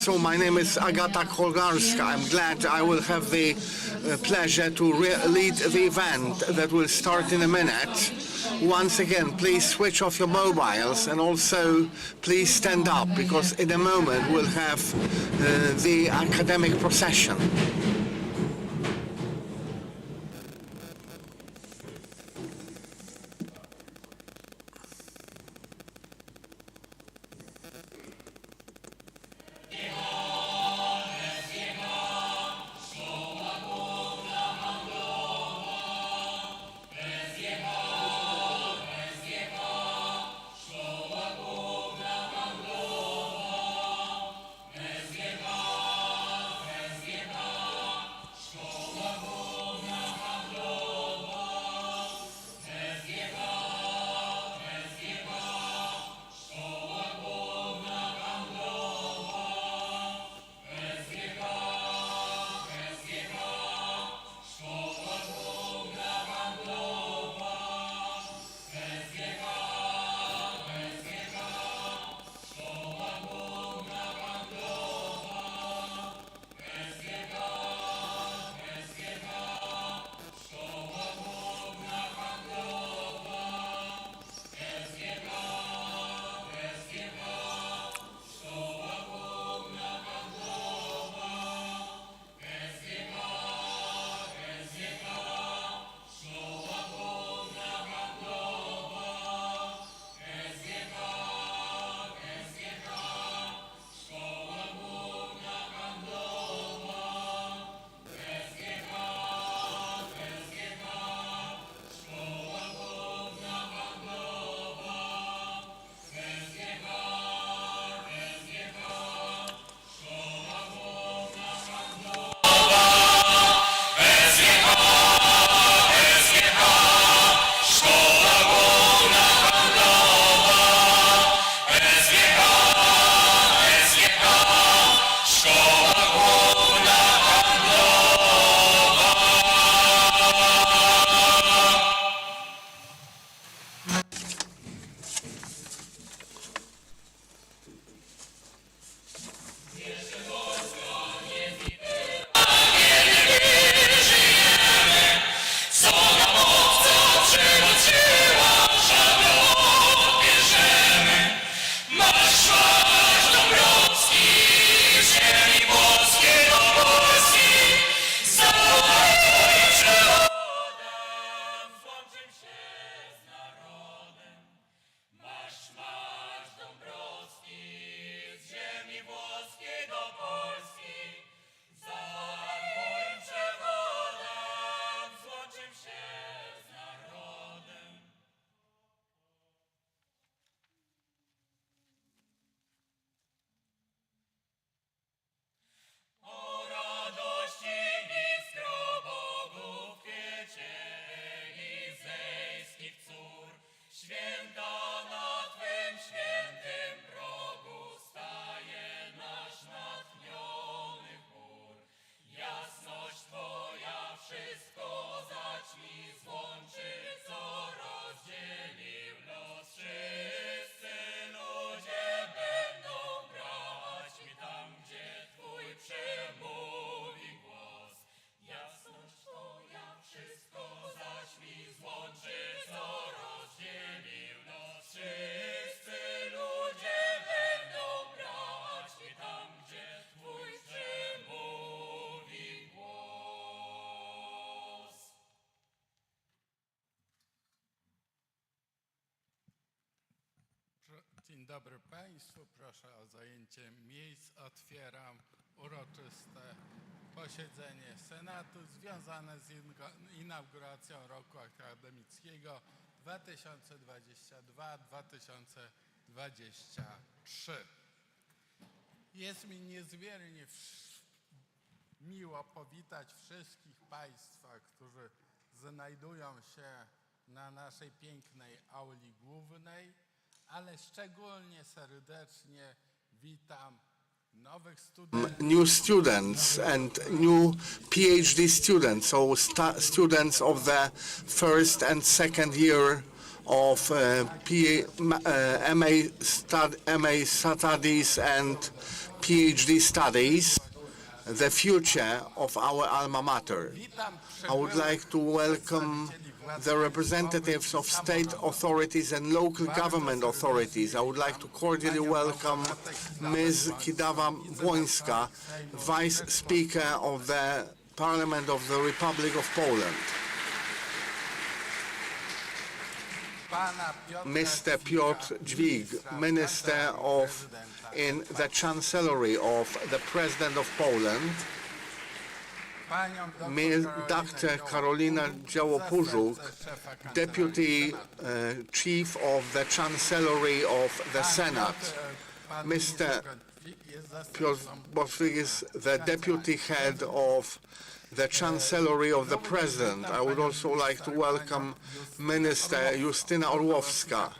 So my name is Agata Kolgarska. I'm glad I will have the pleasure to lead the event that will start in a minute. Once again, please switch off your mobiles and also please stand up, because in a moment we'll have the academic procession. Dzień dobry Państwu, proszę o zajęcie miejsc. Otwieram uroczyste posiedzenie Senatu związane z inauguracją roku akademickiego 2022-2023. Jest mi niezmiernie miło powitać wszystkich Państwa, którzy znajdują się na naszej pięknej auli głównej, ale szczególnie serdecznie witam nowych studentów. New students and new PhD students, so students of the first and second year of MA studies and PhD studies, the future of our alma mater. I would like to welcome the representatives of state authorities and local government authorities. I would like to cordially welcome Ms. Kidawa-Błońska, Vice Speaker of the Parliament of the Republic of Poland. Mr. Piotr Dźwig, Minister in the Chancellery of the President of Poland. Dr. Karolina Działo-Pużuk, Deputy Chief of the Chancellery of the Senate. Mr. Piotr Dźwig is the Deputy Head of the Chancellery of the President. I would also like to welcome Minister Justyna Orłowska,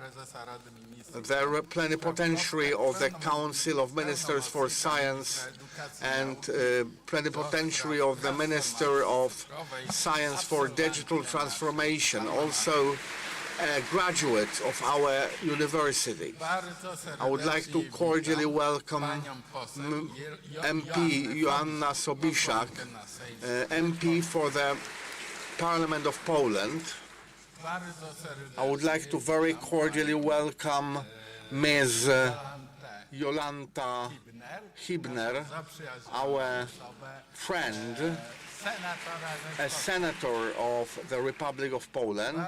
the Plenipotentiary of the Council of Ministers for Science and Plenipotentiary of the Minister of Science for Digital Transformation, also a graduate of our university. I would like to cordially welcome MP Joanna Sobiszak, MP for the Parliament of Poland. I would like to very cordially welcome Ms. Jolanta Hibner, our friend, a senator of the Republic of Poland.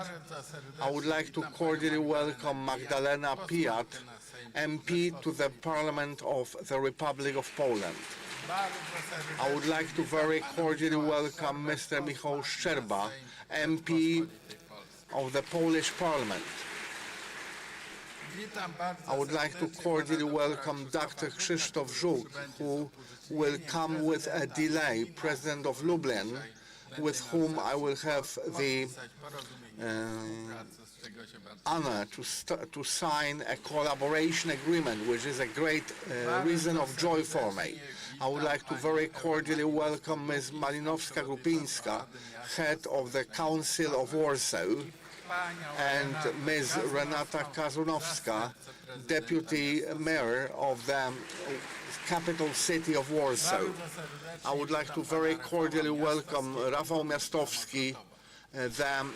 I would like to cordially welcome Magdalena Pijat, MP to the Parliament of the Republic of Poland. I would like to very cordially welcome Mr. Michał Szczerba, MP of the Polish Parliament. I would like to cordially welcome Dr. Krzysztof Żuk, who will come with a delay, President of Lublin, with whom I will have the honor to sign a collaboration agreement, which is a great reason of joy for me. I would like to very cordially welcome Ms. Malinowska-Grupińska, Head of the Council of Warsaw, and Ms. Renata Kazunowska, Deputy Mayor of the capital city of Warsaw. I would like to very cordially welcome Rafał Miastowski, the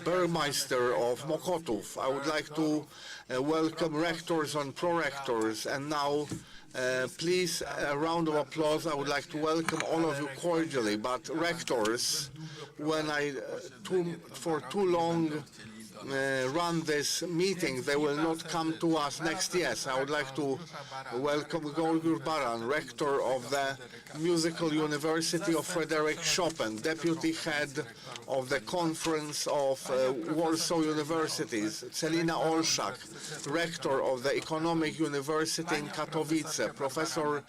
Burmeister of Mokotów. I would like to welcome rectors and prorectors, and now please, a round of applause. I would like to welcome all of you cordially, but rectors, when I for too long run this meeting, they will not come to us next year. So I would like to welcome Gorgur Baran, Rector of the Musical University of Frederick Chopin, Deputy Head of the Conference of Warsaw Universities, Celina Olszak, Rector of the Economic University in Katowice, Professor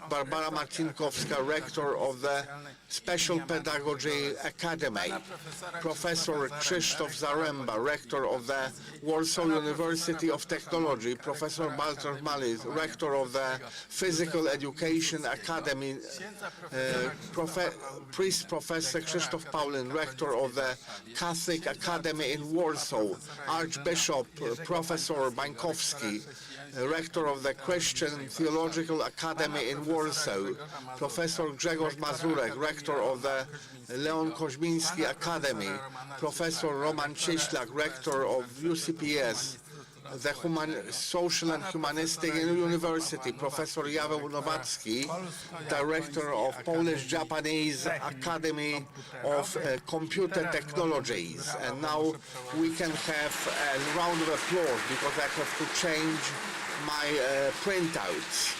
Barbara Marcinkowska, Rector of the Special Pedagogy Academy, Professor Krzysztof Zaremba, Rector of the Warsaw University of Technology, Professor Baltar Malis, Rector of the Physical Education Academy, Priest Professor Krzysztof Paulin, Rector of the Catholic Academy in Warsaw, Archbishop Professor Bańkowski, Rector of the Christian Theological Academy in Warsaw, Professor Grzegorz Mazurek, Rector of the Leon Koźmiński Academy, Professor Roman Cieślak, Rector of UCPS, the Social and Humanistic University, Professor Jaweł Nowacki, Director of Polish-Japanese Academy of Computer Technologies. And now we can have a round of applause because I have to change my printouts.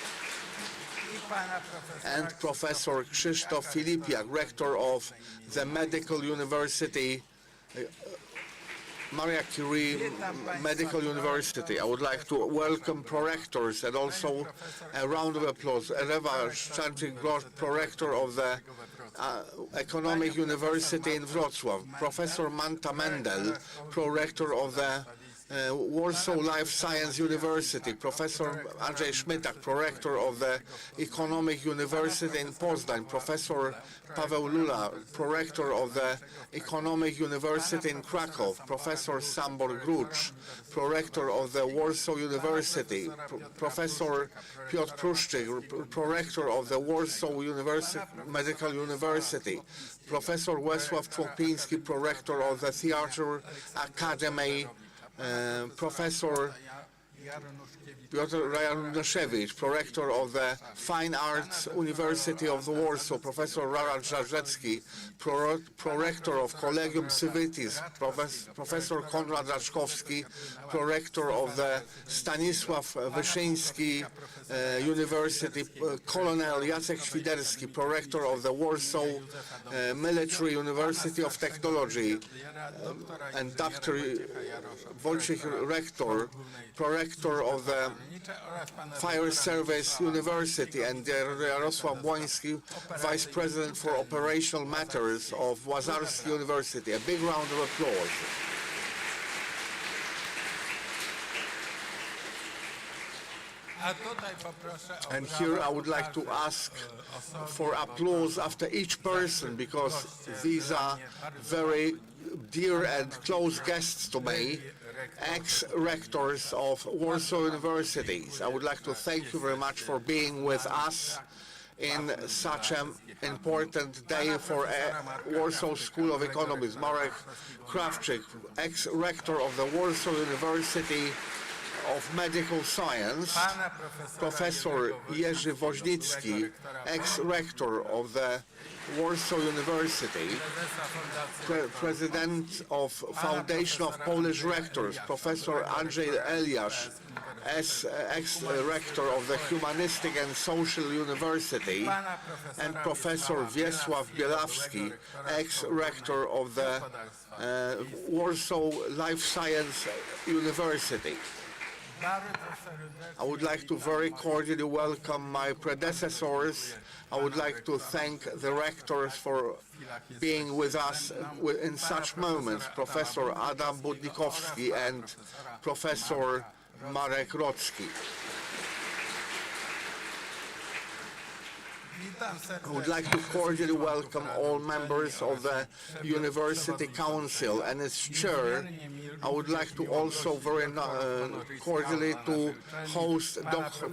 And Professor Krzysztof Filipiak, Rector of the Medical University, Maria Curie Medical University. I would like to welcome prorectors and also a round of applause. Ewa Szczarczyk-Grosz, prorector of the Economic University in Wrocław. Professor Manta Mendel, prorector of the Warsaw Life Science University, Professor Andrzej Szmytak, Prorector of the Economic University in Poznań, Professor Paweł Lula, Prorector of the Economic University in Krakow, Professor Sambor Grucz, Prorector of the Warsaw University, Professor Piotr Pruszczyk, Prorector of the Warsaw Medical University, Professor Wesław Człopiński, Prorector of the Theatre Academy, Professor Piotr Januszewicz, Prorector of the Fine Arts University of Warsaw, Professor Rarad Żarzecki, Prorector of Collegium Civitis, Professor Konrad Raczkowski, Prorector of the Stanisław Wyszyński University, Colonel Jacek Świderski, Prorector of the Warsaw Military University of Technology, and Dr. Wojciech Rector, Prorector of the Fire Service University, and Jarosław Błoński, Vice President for Operational Matters of Łazarski University. A big round of applause. And here I would like to ask for applause after each person, because these are very dear and close guests to me, ex-rectors of Warsaw universities. I would like to thank you very much for being with us in such an important day for Warsaw School of Economics. Marek Krawczyk, ex-rector of the Warsaw University of Medical Science, Professor Jerzy Woźnicki, ex-rector of the Warsaw University, President of Foundation of Polish Rectors, Professor Andrzej Eliasz, ex-rector of the Humanistic and Social University, and Professor Wiesław Bielawski, ex-rector of the Warsaw Life Science University. I would like to very cordially welcome my predecessors. I would like to thank the rectors for being with us in such moments, Professor Adam Budnikowski and Professor Marek Rocki. I would like to cordially welcome all members of the University Council and its chair. I would like to also very cordially to host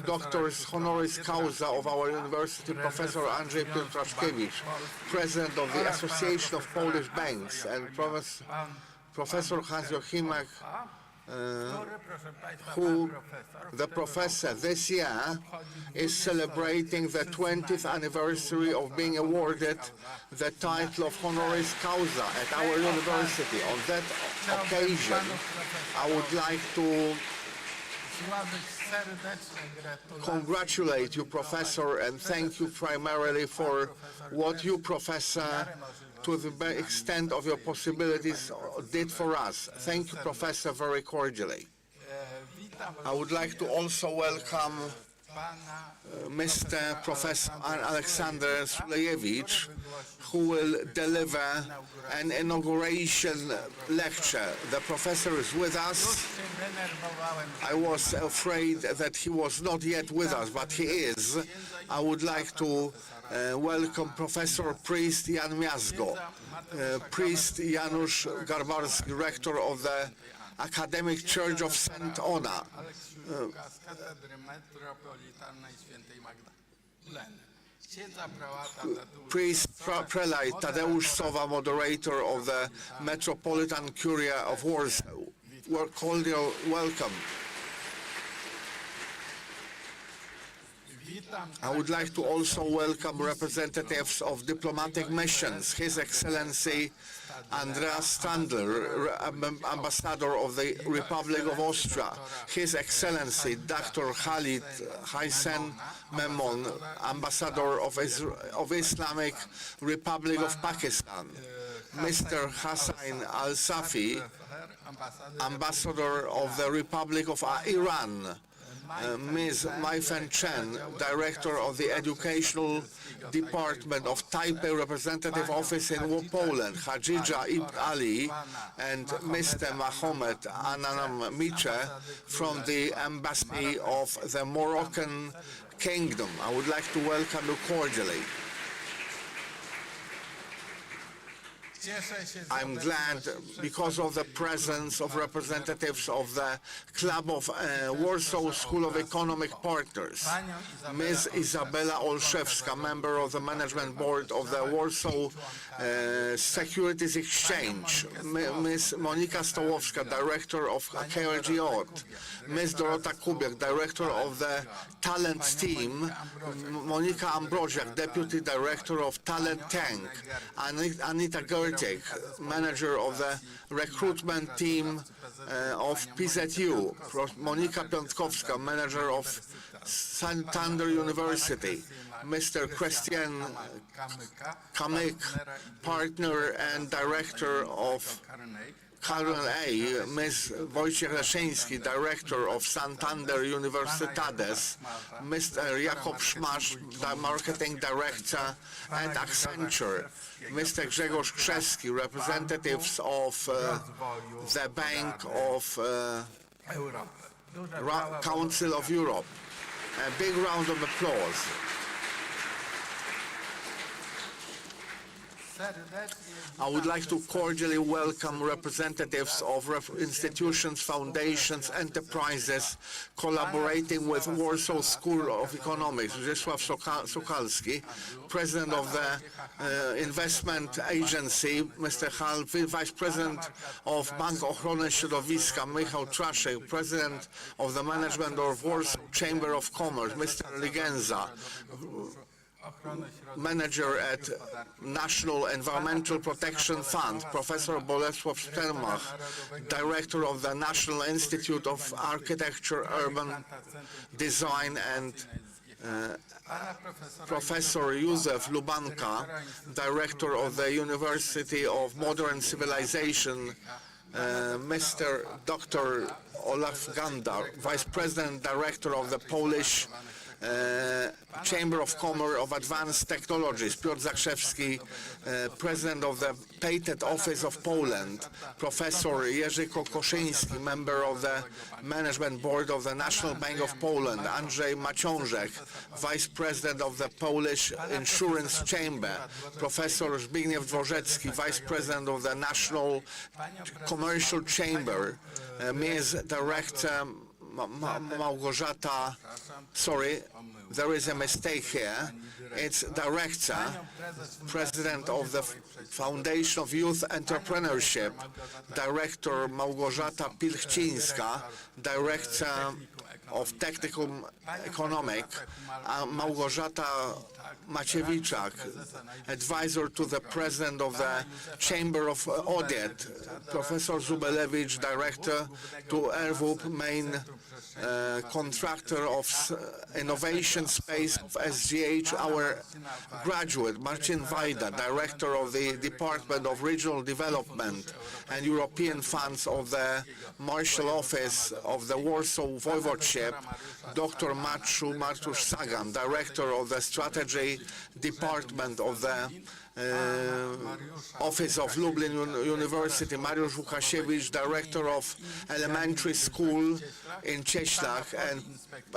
doctors honoris causa of our university, Professor Andrzej Piotraszkiewicz, President of the Association of Polish Banks, and Professor Hans Jochimek, who the professor this year is celebrating the 20th anniversary of being awarded the title of honoris causa at our university. On that occasion, I would like to congratulate you, Professor, and thank you primarily for what you, Professor, to the extent of your possibilities, did for us. Thank you, Professor, very cordially. I would like to also welcome Mr. Professor Aleksander Sulejewicz, who will deliver an inauguration lecture. The professor is with us. I was afraid that he was not yet with us, but he is. I would like to welcome Professor Priest Jan Miazgo, Priest Janusz Garbarski, Rector of the Academic Church of St. Ona, Priest Prelate Tadeusz Sowa, Moderator of the Metropolitan Curia of Warsaw. Cordial welcome. I would like to also welcome representatives of diplomatic missions, His Excellency Andreas Standler, Ambassador of the Republic of Austria, His Excellency Dr. Khalid Haissen Memon, Ambassador of Islamic Republic of Pakistan, Mr. Hassan Al-Safi, Ambassador of the Republic of Iran, Ms. Mai-Fen Chen, Director of the Educational Department of Taipei Representative Office in Poland, Khadija Ibn Ali, and Mr. Mohammed Ananam Miche from the Embassy of the Moroccan Kingdom. I would like to welcome you cordially. I'm glad because of the presence of representatives of the Club of Warsaw School of Economic Partners. Ms. Izabela Olszewska, member of the Management Board of the Warsaw Securities Exchange. Ms. Monika Stołowska, Director of KRG. Ms. Dorota Kubiak, Director of the Talent Team. Monika Ambroziak, Deputy Director of Talent Tank. Anita Gertek, Manager of the Recruitment Team of PZU. Monika Piątkowska, Manager of Santander University. Mr. Christian Kamyk, Partner and Director of Carol A. Ms. Wojciech Leszyński, Director of Santander Universitades. Mr. Jakub Szmasz, Marketing Director at Accenture. Mr. Grzegorz Krzeski, representatives of the Bank of Council of Europe. A big round of applause. I would like to cordially welcome representatives of institutions, foundations, enterprises collaborating with Warsaw School of Economics. Rzeszław Sokalski, President of the Investment Agency, Mr. Harp, Vice President of Bank Ochrony Środowiska, Michał Traszek, President of the Management of Warsaw Chamber of Commerce, Mr. Ligenza, Manager at National Environmental Protection Fund, Professor Bolesław Stermach, Director of the National Institute of Architecture, Urban Design, and Professor Józef Lubanka, Director of the University of Modern Civilization, Mr. Dr. Olaf Gandar, Vice President, Director of the Polish Chamber of Commerce of Advanced Technologies, Piotr Zakrzewski, President of the Patent Office of Poland, Professor Jerzy Kokoszyński, member of the Management Board of the National Bank of Poland, Andrzej Maciążek, Vice President of the Polish Insurance Chamber, Professor Zbigniew Dworzecki, Vice President of the National Commercial Chamber, Ms. Director Małgorzata, sorry, there is a mistake here. It's Director, President of the Foundation of Youth Entrepreneurship, Director Małgorzata Pilchcińska, Director of Technical Economic, Małgorzata Maciewiczak, Advisor to the President of the Chamber of Audit, Professor Zubelewicz, Director to ERWUP, main contractor of innovation space of SGH, our graduate, Marcin Wajda, Director of the Department of Regional Development and European Funds of the Marshal Office of the Warsaw Voivodeship, Dr. Martusz Sagan, Director of the Strategy Department of the Office of Lublin University, Mariusz Łukasiewicz, Director of Elementary School in Cieślak,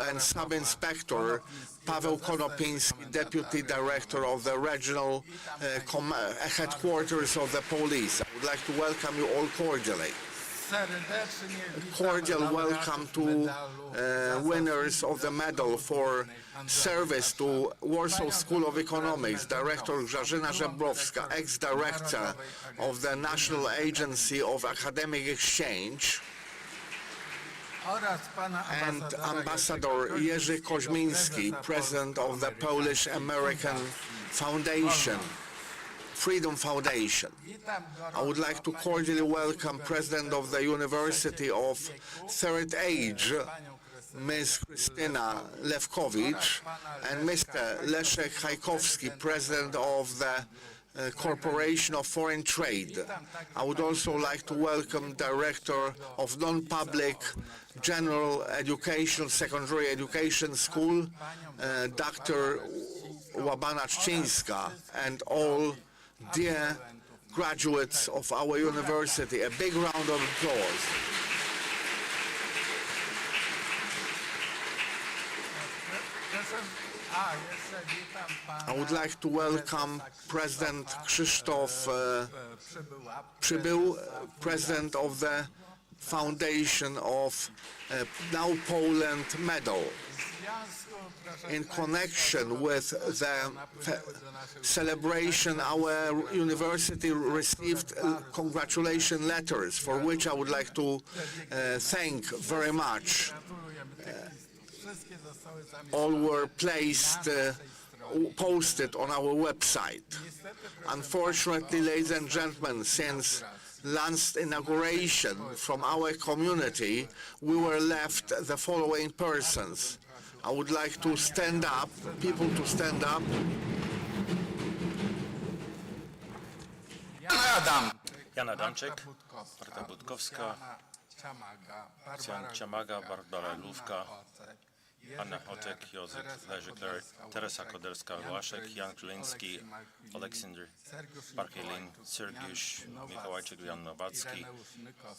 and Sub-Inspector Paweł Konopiński, Deputy Director of the Regional Headquarters of the Police. I would like to welcome you all cordially. Cordial welcome to winners of the medal for service to Warsaw School of Economics, Director Grażyna Żebrowska, ex-director of the National Agency of Academic Exchange, and Ambassador Jerzy Koźmiński, President of the Polish American Foundation, Freedom Foundation. I would like to cordially welcome President of the University of Third Age, Ms. Krystyna Lewkowicz, and Mr. Leszek Hajkowski, President of the Corporation of Foreign Trade. I would also like to welcome Director of Non-Public General Education, Secondary Education School, Dr. Łabana Czcińska, and all dear graduates of our university. A big round of applause. I would like to welcome President Krzysztof Przybył, President of the Foundation of Now Poland Medal. In connection with the celebration, our university received congratulation letters, for which I would like to thank very much. All were posted on our website. Unfortunately, ladies and gentlemen, since last inauguration from our community, we were left the following persons. I would like to stand up, people to stand up. Jan Adamczyk, Marta Budkowska, Jan Ciamaga, Barbara Lówka, Anna Hotek, Józef Leżykler, Teresa Koderska-Łaszek, Jan Kliński, Aleksander Barkielin, Sergiusz Mikołajczyk, Jan Nowacki,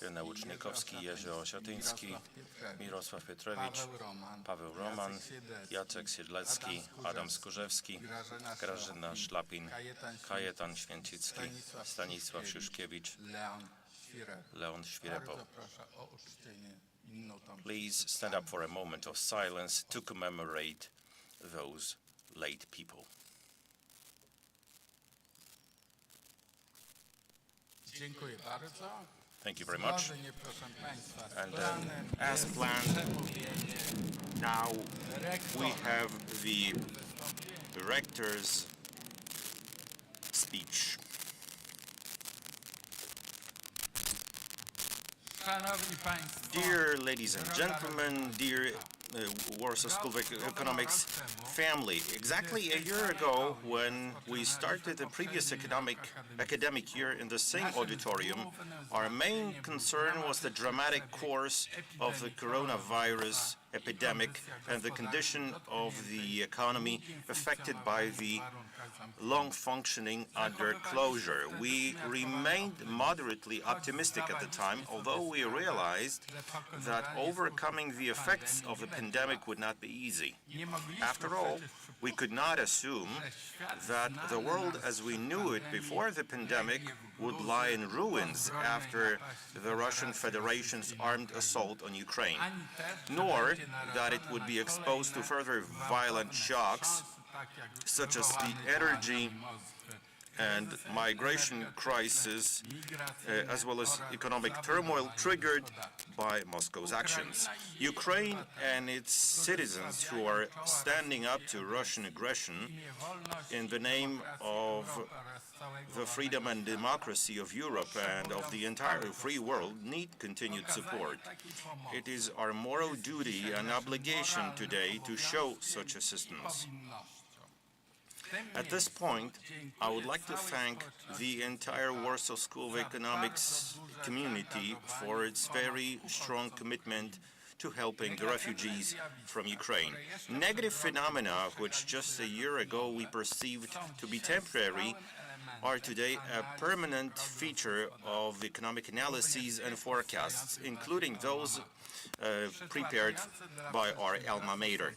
Ireneusz Nykowski, Jerzy Osiatyński, Mirosław Pietrowicz, Paweł Roman, Jacek Siedlecki, Adam Skurzewski, Grażyna Szlapin, Kajetan Święcicki, Stanisław Szyszkiewicz, Leon Świerepo. Please stand up for a moment of silence to commemorate those late people. Thank you very much. And as planned, now we have the Rector's speech. Dear ladies and gentlemen, dear Warsaw School of Economics family, exactly a year ago, when we started the previous academic year in the same auditorium, our main concern was the dramatic course of the coronavirus epidemic and the condition of the economy affected by the long functioning under closure. We remained moderately optimistic at the time, although we realized that overcoming the effects of the pandemic would not be easy. After all, we could not assume that the world as we knew it before the pandemic would lie in ruins after the Russian Federation's armed assault on Ukraine, nor that it would be exposed to further violent shocks such as the energy and migration crisis, as well as economic turmoil triggered by Moscow's actions. Ukraine and its citizens who are standing up to Russian aggression in the name of the freedom and democracy of Europe and of the entire free world need continued support. It is our moral duty and obligation today to show such assistance. At this point, I would like to thank the entire Warsaw School of Economics community for its very strong commitment to helping the refugees from Ukraine. Negative phenomena, which just a year ago we perceived to be temporary, are today a permanent feature of economic analyses and forecasts, including those prepared by our alma mater.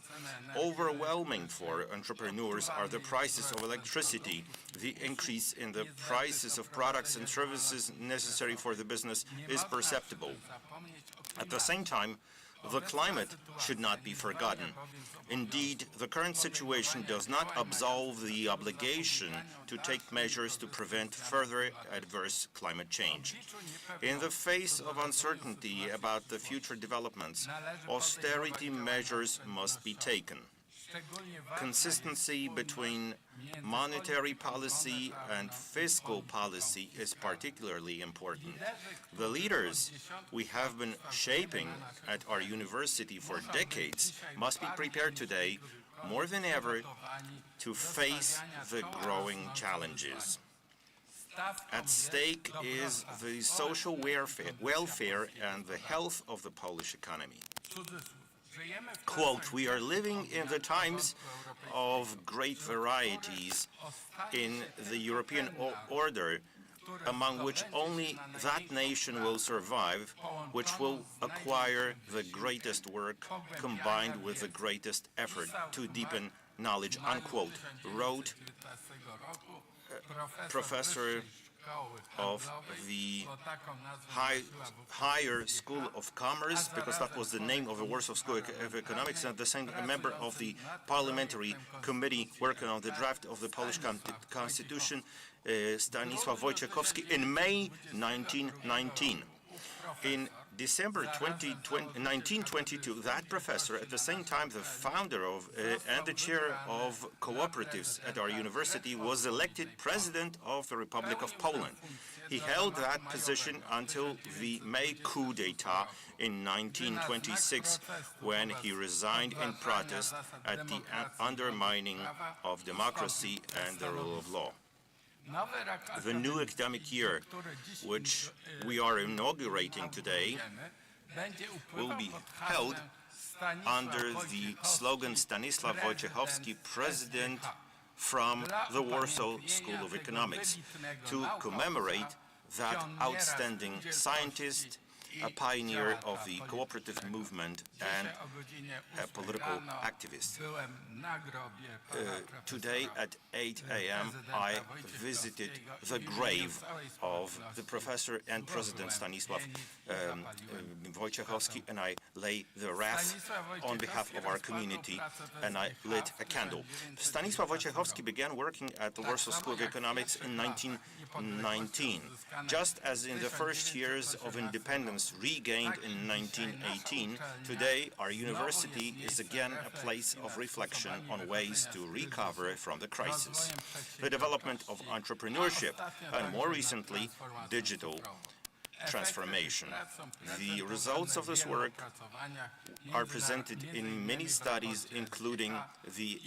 Overwhelming for entrepreneurs are the prices of electricity. The increase in the prices of products and services necessary for the business is perceptible. At the same time, the climate should not be forgotten. Indeed, the current situation does not absolve the obligation to take measures to prevent further adverse climate change. In the face of uncertainty about the future developments, austerity measures must be taken. Consistency between monetary policy and fiscal policy is particularly important. The leaders we have been shaping at our university for decades must be prepared today, more than ever, to face the growing challenges. At stake is the social welfare and the health of the Polish economy. Quote, "We are living in the times of great varieties in the European order, among which only that nation will survive which will acquire the greatest work combined with the greatest effort to deepen knowledge," unquote, wrote professor of the Higher School of Commerce, because that was the name of the Warsaw School of Economics, and the same member of the parliamentary committee working on the draft of the Polish Constitution, Stanisław Wojciechowski, in May 1919. In December 1922, that professor, at the same time the founder of and the chair of cooperatives at our university, was elected president of the Republic of Poland. He held that position until the May coup d'etat in 1926, when he resigned in protest at the undermining of democracy and the rule of law. The new academic year, which we are inaugurating today, will be held under the slogan "Stanisław Wojciechowski, President from the Warsaw School of Economics," to commemorate that outstanding scientist, a pioneer of the cooperative movement and a political activist. Today at 8 a.m. I visited the grave of the professor and President Stanisław Wojciechowski, and I lay the wreath on behalf of our community, and I lit a candle. Stanisław Wojciechowski began working at the Warsaw School of Economics in 1919. Just as in the first years of independence regained in 1918, today our university is again a place of reflection on ways to recover from the crisis. The development of entrepreneurship and, more recently, digital transformation. The results of this work are presented in many studies, including the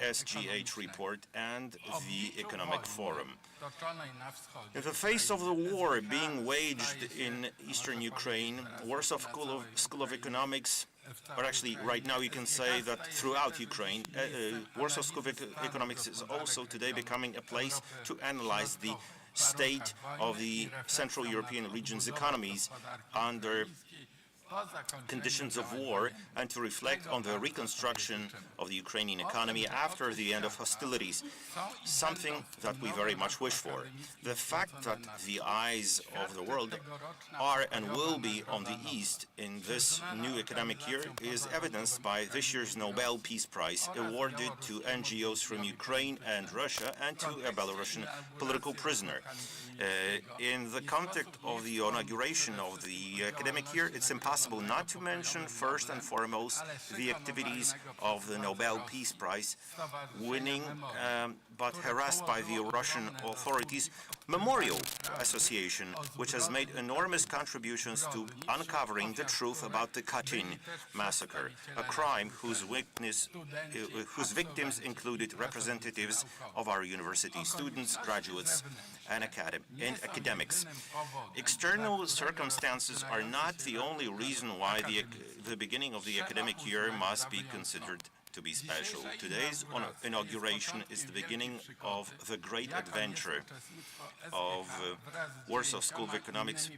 SGH report and the Economic Forum. In the face of the war being waged in eastern Ukraine, Warsaw School of Economics, or actually right now you can say that throughout Ukraine, Warsaw School of Economics is also today becoming a place to analyze the state of the Central European region's economies under conditions of war, and to reflect on the reconstruction of the Ukrainian economy after the end of hostilities, something that we very much wish for. The fact that the eyes of the world are and will be on the East in this new academic year is evidenced by this year's Nobel Peace Prize, awarded to NGOs from Ukraine and Russia and to a Belarusian political prisoner. In the context of the inauguration of the academic year, it's impossible not to mention first and foremost the activities of the Nobel Peace Prize winning but harassed by the Russian authorities Memorial Association, which has made enormous contributions to uncovering the truth about the Katyn massacre, a crime whose victims included representatives of our university, students, graduates, and academics. External circumstances are not the only reason why the beginning of the academic year must be considered to be special. Today's inauguration is the beginning of the great adventure of Warsaw School of Economics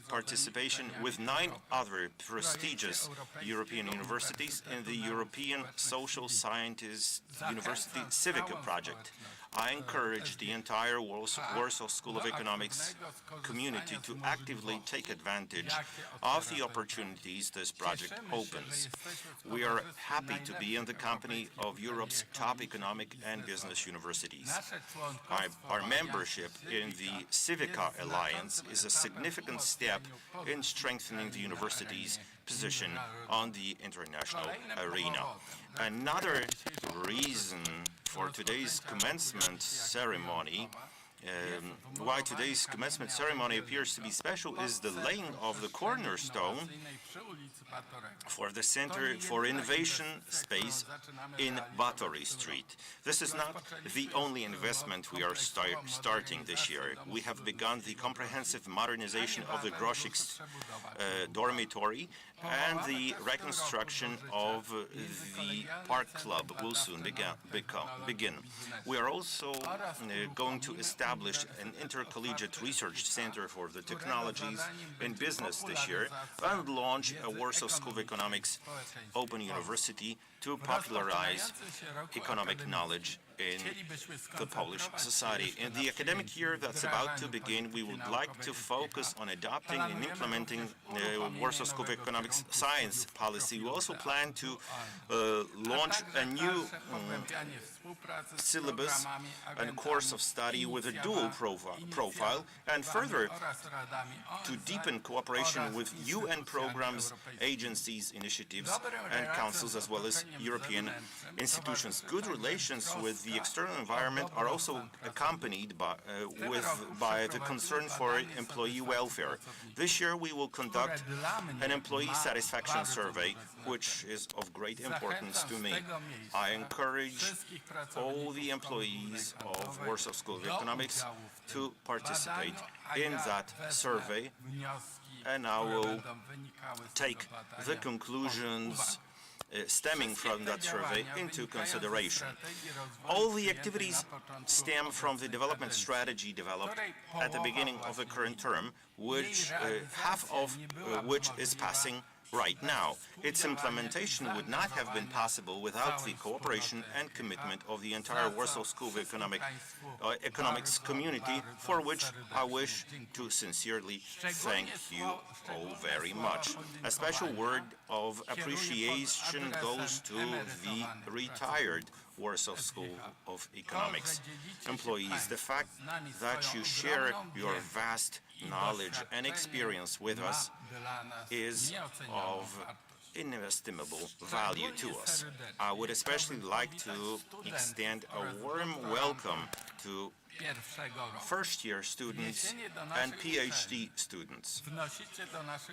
participation with 9 other prestigious European universities in the European Social Sciences University Civica project. I encourage the entire Warsaw School of Economics community to actively take advantage of the opportunities this project opens. We are happy to be in the company of Europe's top economic and business universities. Our membership in the Civica Alliance is a significant step in strengthening the university's position on the international arena. Another reason for today's commencement ceremony why today's commencement ceremony appears to be special is the laying of the cornerstone for the Center for Innovation space in Batory Street. This is not the only investment we are starting this year. We have begun the comprehensive modernization of the Grosik dormitory, and the reconstruction of the Park Club will soon begin. We are also going to establish an intercollegiate research center for the technologies in business this year and launch a Warsaw School of Economics Open University to popularize economic knowledge in the Polish society. In the academic year that's about to begin, we would like to focus on adopting and implementing Warsaw School of Economics science policy. We also plan to launch a new syllabus and course of study with a dual profile, and further to deepen cooperation with UN programs, agencies, initiatives, and councils, as well as European institutions. Good relations with the external environment are also accompanied by the concern for employee welfare. This year we will conduct an employee satisfaction survey, which is of great importance to me. I encourage all the employees of Warsaw School of Economics to participate in that survey, and I will take the conclusions stemming from that survey into consideration. All the activities stem from the development strategy developed at the beginning of the current term, which half of which is passing right now. Its implementation would not have been possible without the cooperation and commitment of the entire Warsaw School of Economics community, for which I wish to sincerely thank you all very much. A special word of appreciation goes to the retired Warsaw School of Economics employees. The fact that you share your vast knowledge and experience with us is of inestimable value to us. I would especially like to extend a warm welcome to first-year students and PhD students.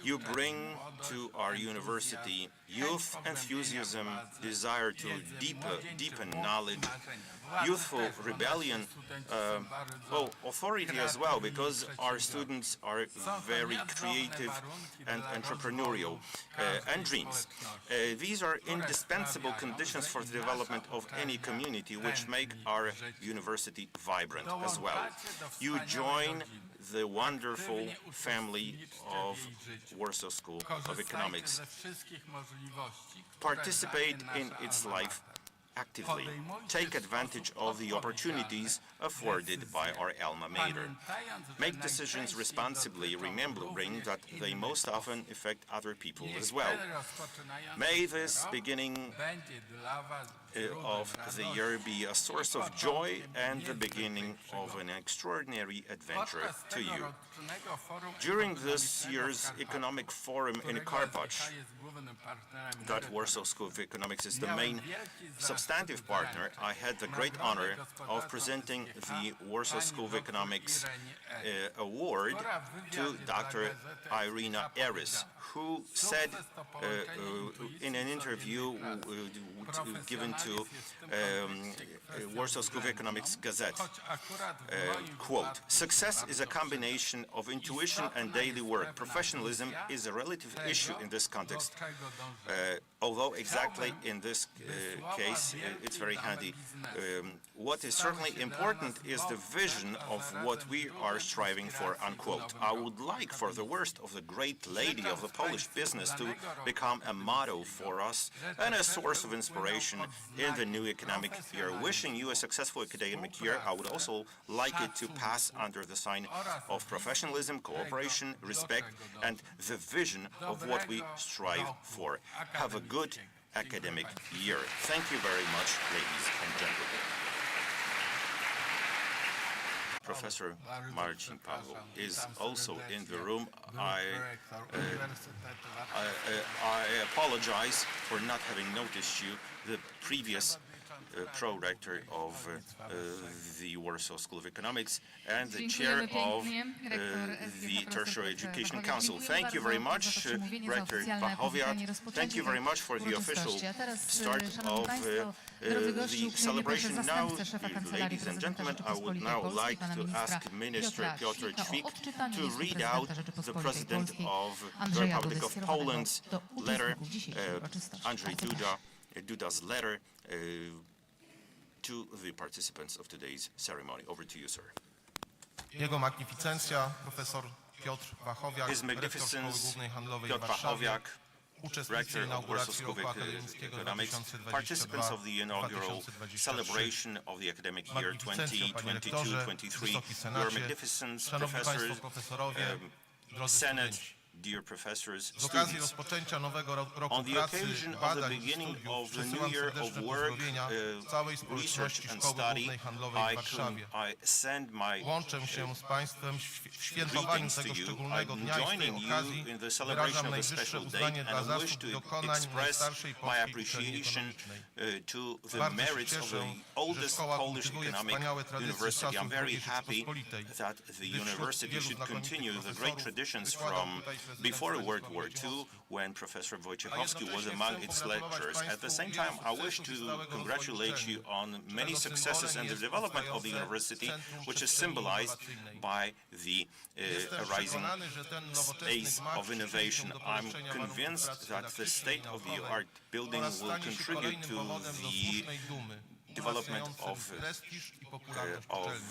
You bring to our university youth enthusiasm, desire to deepen knowledge, youthful rebellion, authority as well, because our students are very creative and entrepreneurial, and dreams. These are indispensable conditions for the development of any community, which make our university vibrant as well. You join the wonderful family of Warsaw School of Economics. Participate in its life actively. Take advantage of the opportunities afforded by our alma mater. Make decisions responsibly, remembering that they most often affect other people as well. May this beginning of the year be a source of joy and the beginning of an extraordinary adventure to you. During this year's economic forum in Karpacz, that Warsaw School of Economics is the main substantive partner, I had the great honor of presenting the Warsaw School of Economics award to Dr. Irina Eris, who said in an interview given to Warsaw School of Economics Gazette, quote, "Success is a combination of intuition and daily work. Professionalism is a relative issue in this context, although exactly in this case it's very handy. What is certainly important is the vision of what we are striving for," unquote. I would like for the worst of the great lady of the Polish business to become a motto for us and a source of inspiration in the new economic year. Wishing you a successful academic year, I would also like it to pass under the sign of professionalism, cooperation, respect, and the vision of what we strive for. Have a good academic year. Thank you very much, ladies and gentlemen. Professor Marcin Paweł is also in the room. I apologize for not having noticed you the previous pro-rector of the Warsaw School of Economics and the chair of the Tertiary Education Council. Thank you very much, Rector Pachowiak. Thank you very much for the official start of the celebration. Now, ladies and gentlemen, I would now like to ask Minister Piotr Ćwik to read out the President of the Republic of Poland's letter, Andrzej Duda's letter to the participants of today's ceremony. Over to you, sir. Jego Magnificencja, profesor Piotr Wachowiak, His rektor Szkoły Magnificence Głównej Handlowej w Piotr Warszawie, Wachowiak, uczestnicy Rector of Warsaw inauguracji School of roku akademickiego Economics, participants of the inaugural 2022-2023. celebration of the academic year Magnificencjo, panie rektorze, 2022-23. Wysoki Your Senacie, magnificence, szanowni professors, państwo profesorowie, drodzy Senate, studenci. dear professors, Z okazji students. rozpoczęcia nowego roku On the pracy, occasion of the badań i beginning studiów of the new przesyłam year of serdeczne work, pozdrowienia całej społeczności research and Szkoły study, Głównej Handlowej w Warszawie. I send my Łączę się z Państwem w świętowaniu greetings to tego you. szczególnego I'm dnia i z tej joining okazji you in the celebration wyrażam of a najwyższe special uznanie date, dla and I wish zasług to dokonań express najstarszej my polskiej uczelni appreciation ekonomicznej. to the Bardzo się merits of cieszę, the że oldest szkoła Polish kultywuje economic wspaniałe tradycje z university. I'm czasów very II happy Rzeczypospolitej. that the Gdyż wśród university wielu should znakomitych continue the profesorów great traditions wykładał from tutaj prezydent before World Stanisław War Wojciechowski. II, when Professor A Wojciechowski was jednocześnie among chcę its pogratulować lecturers. At the Państwu same wielu time, I wish sukcesów i to stałego congratulate rozwoju you on many czego successes symbolem in the jest development of the powstające university, Centrum which is Przestrzeni symbolized Innowacyjnej. by the Jestem arising przekonany, że ten nowoczesny space gmach of przyczyni innovation. się do I'm polepszenia warunków convinced pracy that the dydaktycznej i state-of-the-art naukowej building oraz will stanie się contribute kolejnym to powodem do the słusznej dumy, development umacniającym prestiż i popularność of uczelni.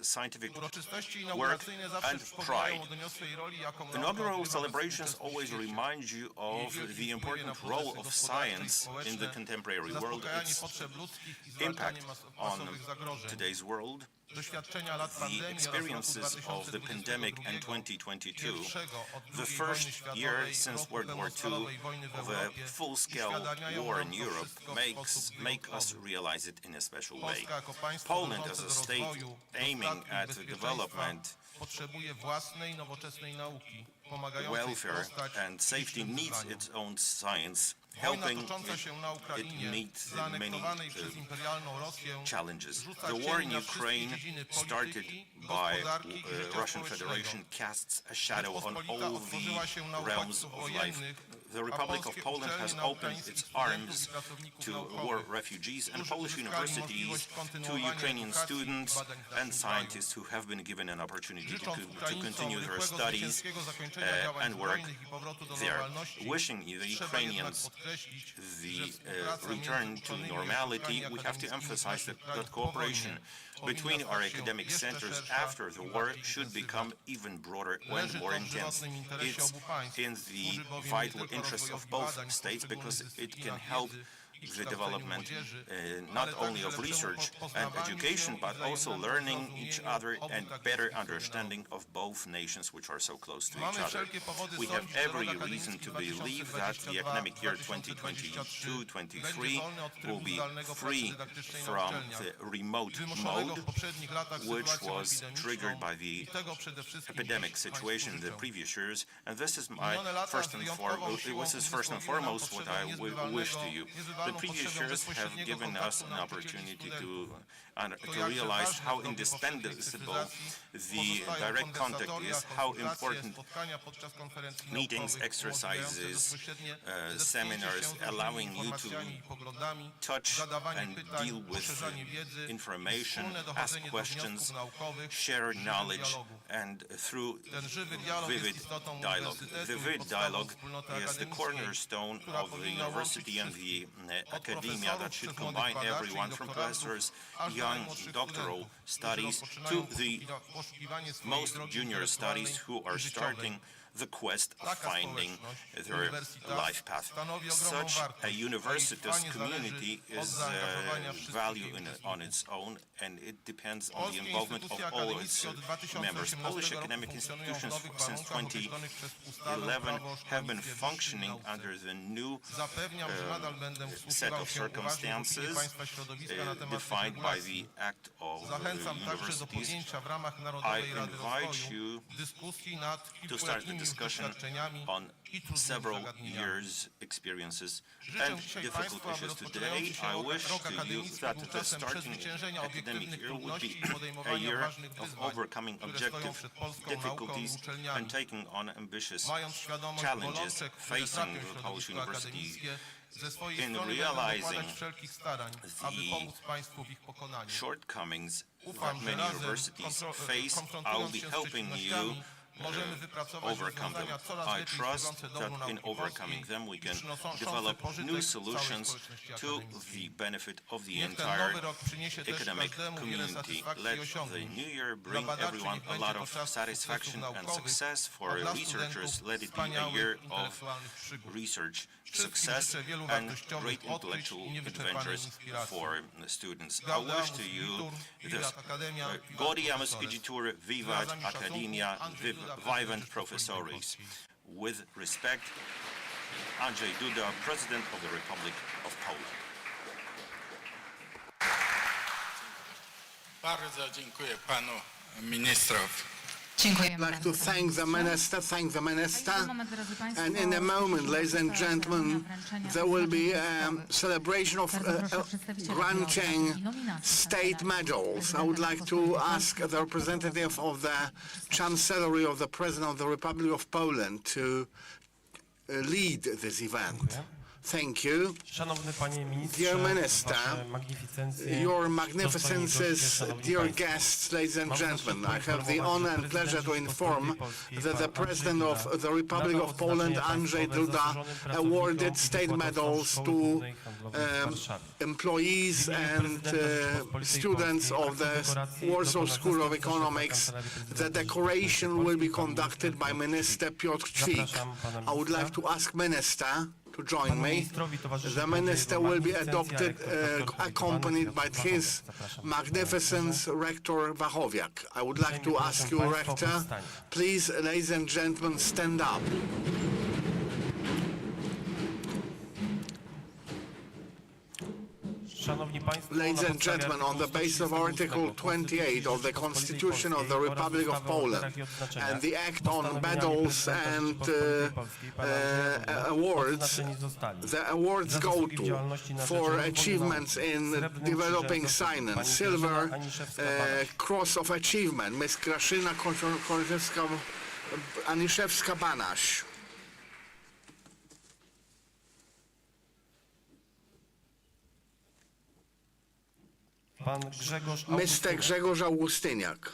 scientific Uroczystości work inauguracyjne zawsze and przypominają pride. o doniosłej roli, jaką nauka Inaugural odgrywa w celebrations współczesnym always świecie. remind you of the important role of science in the contemporary world, Zaspokajanie its potrzeb ludzkich i impact zwalczanie on masowych zagrożeń. today's world, Doświadczenia lat the pandemii oraz roku experiences of the pandemic and 2022, pierwszego od the II wojny first światowej, year since roku World War II pełnoskalowej wojny w of a Europie, full-scale uświadamiają war nam in to Europe wszystko w sposób make us wyjątkowy. realize it in a special way. Polska jako państwo Poland dążące as a do state rozwoju, aiming dostatku i at bezpieczeństwa development, potrzebuje własnej, nowoczesnej nauki, pomagającej welfare sprostać and safety licznym needs wyzwaniom. its own science, Wojna helping tocząca się na it Ukrainie, meet zaanektowanej many przez imperialną Rosję, challenges. rzuca The cień war in na wszystkie Ukraine dziedziny started polityki, by gospodarki i życia Russian społecznego. Federation casts a shadow on Rzeczpospolita all otworzyła się na the realms uchodźców of life. wojennych, The a Republic of polskie Poland has uczelnie opened naukańskich its studentów arms i pracowników to naukowych, war refugees and którzy Polish uzyskali universities, możliwość to kontynuowania Ukrainian edukacji i students badań w naszym and kraju. scientists who have been given an opportunity to Życząc Ukraińcom continue their rychłego, studies zwycięskiego zakończenia działań and work zbrojnych i powrotu do there, normalności, wishing the trzeba jednak Ukrainians podkreślić, że the współpraca return między to uczelniami normality. i We have to akademickimi emphasize naszych that krajów po cooperation wojnie between powinna our stać się academic jeszcze centers szersza after the i war bardziej should intensywna. become even broader and Leży more to w intense. żywotnym interesie It's obu państw. in Służy the bowiem nie vital tylko interests of rozwojowi both badań w states because poszczególnych it can dyscyplinach help wiedzy i the kształceniu development młodzieży, not ale only także of lepszemu research and poznawaniu education, się i but also wzajemnemu learning each zrozumieniu other obu and tak better bliskich sobie understanding of both nations which are so close to each Mamy other. wszelkie powody We have sądzić, że every rok reason akademicki to believe that the academic year 2022-23 will be free from the remote wymuszonego w mode, poprzednich latach which sytuacją was triggered epidemiczną by i the tego przede wszystkim epidemic dziś situation in the Państwu previous years, and this is my Minione lata first z and wyjątkową foremost. siłą This is first and uzmysłowiły nam foremost what potrzebę I niezbywalnego- wish to you. The niezbywalną previous potrzebę years have bezpośredniego given us kontaktu an nauczycieli i opportunity studentów. to jakże realize ważne how w dobie indispensable powszechnej the Pozostają direct contact konwersatoria, is, how konsultacje, important spotkania podczas konferencji meetings, naukowych, exercises, umożliwiające bezpośrednie zetknięcie seminars, się z różnymi allowing you to informacjami i poglądami, touch zadawanie and pytań, deal with poszerzanie wiedzy, information, wspólne ask dochodzenie do questions, wniosków naukowych, share żywego knowledge, dialogu. and through Ten żywy dialog jest vivid istotą dialogue. uniwersytetu The i vivid podstawą dialogue wspólnoty is the akademickiej, cornerstone która of the powinna university łączyć and the wszystkich, od academia that profesorów should przez młodych combine badaczy i everyone from doktorantów, professors, aż do young najmłodszych doctoral studentów, którzy studies, rozpoczynają to the poszukiwanie swojej most drogi junior studies intelektualnej who are i życiowej. starting the quest of Taka finding społeczność, their uniwersytet, life path. stanowi ogromną Such a wartość, a jej universitas trwanie community zależy od is zaangażowania wszystkich value jej on uczestników. its own, and it depends on the Polskie involvement of instytucje all its akademickie od members. 2018 Polish roku academic funkcjonują w institutions nowych since warunkach określonych przez ustawę 2011 Prawo o have been szkolnictwie wyższym i functioning nauce. under the new Zapewniam, że nadal będę set wsłuchiwał of się uważnie w opinię circumstances państwa środowiska na temat tych defined by regulacji. the Act of Zachęcam także do Universities. podjęcia w ramach Narodowej I Rady invite Rozwoju you dyskusji nad to start the kilkuletnimi discussion doświadczeniami on i trudnymi several zagadnieniami. years' experiences Życzę and dzisiaj difficult Państwu, aby issues. Today, rozpoczynający się I wish rok to you akademicki that był the czasem starting przezwyciężenia academic obiektywnych year would trudności i be a podejmowania year ważnych of wyzwań, overcoming które stoją objective przed polską nauką i difficulties uczelniami. and taking on ambitious Mając świadomość challenges bolączek, które facing trapią the Polish środowisko University. akademickie, ze swojej In strony będę realizing dokładać wszelkich starań, aby pomóc Państwu w ich pokonaniu. Shortcomings Ufam, that że many razem, universities face, I will konfrontując be się z helping you przeciwnościami, możemy wypracować overcome them. rozwiązania coraz I lepiej trust służące dobru that in nauki overcoming polskiej them we i can przynoszące develop pożytek new całej solutions społeczności to akademickiej. the benefit of the Niech ten entire nowy rok przyniesie też academic każdemu wiele community. satysfakcji Let i the osiągnięć. new year Dla bring badaczy everyone niech a będzie lot to of czas satisfaction sukcesów and naukowych, success for a dla researchers. studentów Let it be a wspaniałych year of intelektualnych przygód. research Wszystkim success życzę wielu and wartościowych great odkryć intellectual i niewyczerpanej adventures inspiracji. for the students. I Gaudeamus wish to you igitur, this. vivat academia, vivat Gaudeamus professores. igitur, Z vivat wyrazami szacunku, academia, Andrzej Duda, vivant prezydent professores. Rzeczypospolitej Polskiej. With respect, Andrzej Duda, President of the Republic of Poland. Bardzo dziękuję panu ministrowi. I'd like to thank the minister, and in a moment, ladies and gentlemen, there will be a celebration of granting state medals. I would like to ask the representative of the Chancellery of the President of the Republic of Poland to lead this event. Thank you. Szanowny Panie Ministrze, Dear Minister, Wasze magnificencje, Your magnificences, Szanowni dear Państwo. guests, ladies and Mam gentlemen, zaszczyt I have the poinformować, honor że and pleasure to prezydent inform Rzeczypospolitej that the pan President Andrzej of Duda the Republic nadał of Poland, odznaczenie Andrzej państwowe Duda, zasłużonym pracownikom awarded state wykładowcom medals Szkoły to Głównej Handlowej w Warszawie. employees W imieniu and prezydenta Rzeczypospolitej students Polskiej of the dekoracji Warsaw dokona School of zastępca Economics. szefa Kancelarii The Prezydenta decoration Rzeczypospolitej will be Polskiej, pan conducted by Minister Piotr Ćwik. Zapraszam pana I would like ministra. to ask Minister to join Panu me. ministrowi towarzyszy The będzie Minister jego will be magnificencja, adopted, rektor doktor accompanied by habilitowany his Piotr Wachowiak. Zapraszam, Magnificence Rector Wachowiak. I would like to Uprzejmie ask proszę you, państwa o Rector, powstanie. please, ladies and gentlemen, stand up. Szanowni Państwo, Ladies na and podstawie gentlemen, on the artykułu basis of 138 Article 28 of the Constitution of the Republic of Poland and the Act on Medals and awards, the awards go to for achievements in developing science, Silver Cross of Achievement, Ms. Kraszyna Aniszewska-Banaś. Pan Grzegorz Mr. Grzegorz Augustyniak.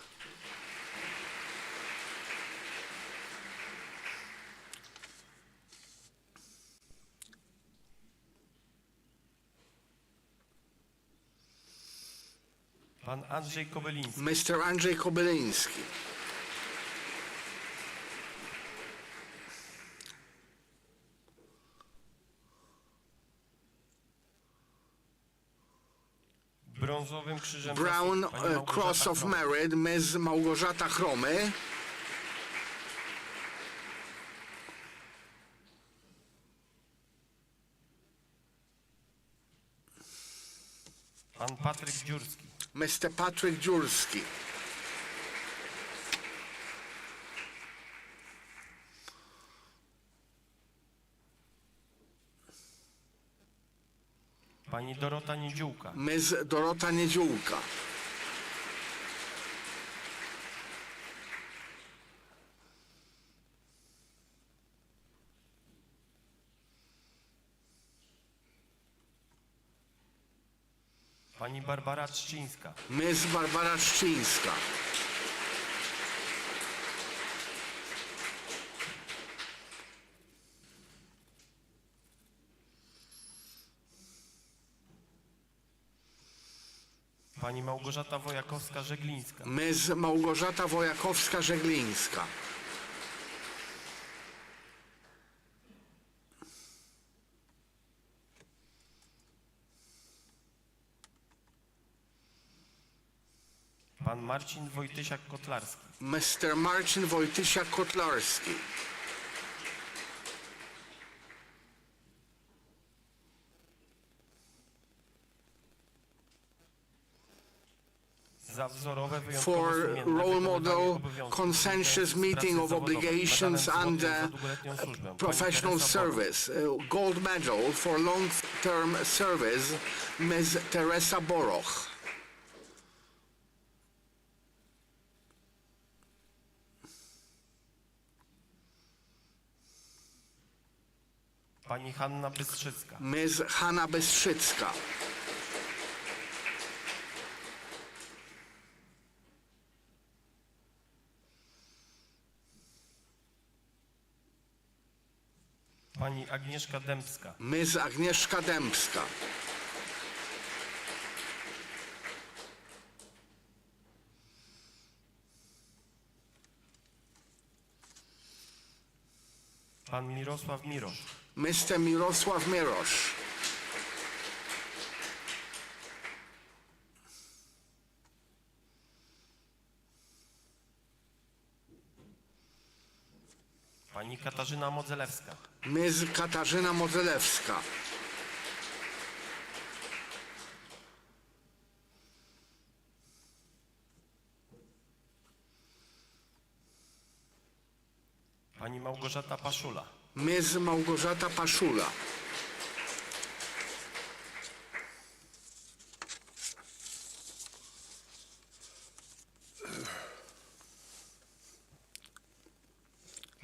Pan Andrzej Kobyliński. Mr. Andrzej Kobyliński. Brązowym krzyżem Brown Zasługi pani Małgorzata Cross of Chromy. Merit, Ms. Małgorzata Chromy. Pan Patryk Dziurski. Mr. Patryk Dziurski. Pani Dorota Niedziółka. Ms. Dorota Niedziółka. Pani Barbara Trzcińska. Ms. Barbara Trzcińska. Pani Małgorzata Wojakowska-Żeglińska. Ms. Małgorzata Wojakowska-Żeglińska. Pan Marcin Wojtysiak-Kotlarski. Mr. Marcin Wojtysiak-Kotlarski. za wzorowe, wyjątkowo for sumienne role wykonywanie model obowiązków conscientious wynikających z meeting pracy of zawodowej. obligations Medalem and złotym za długoletnią służbę pani professional Teresa Boroch. service. Gold medal for long-term service, Ms. Teresa Boroch. Pani Hanna Bystrzycka. Ms. Hanna Bystrzycka. Pani Agnieszka Dębska. Ms. Agnieszka Dębska. Pan Mirosław Mirosz. Mr. Mirosław Mirosz. Pani Katarzyna Modzelewska. Ms. Katarzyna Modzelewska. Pani Małgorzata Paszula. Ms. Małgorzata Paszula.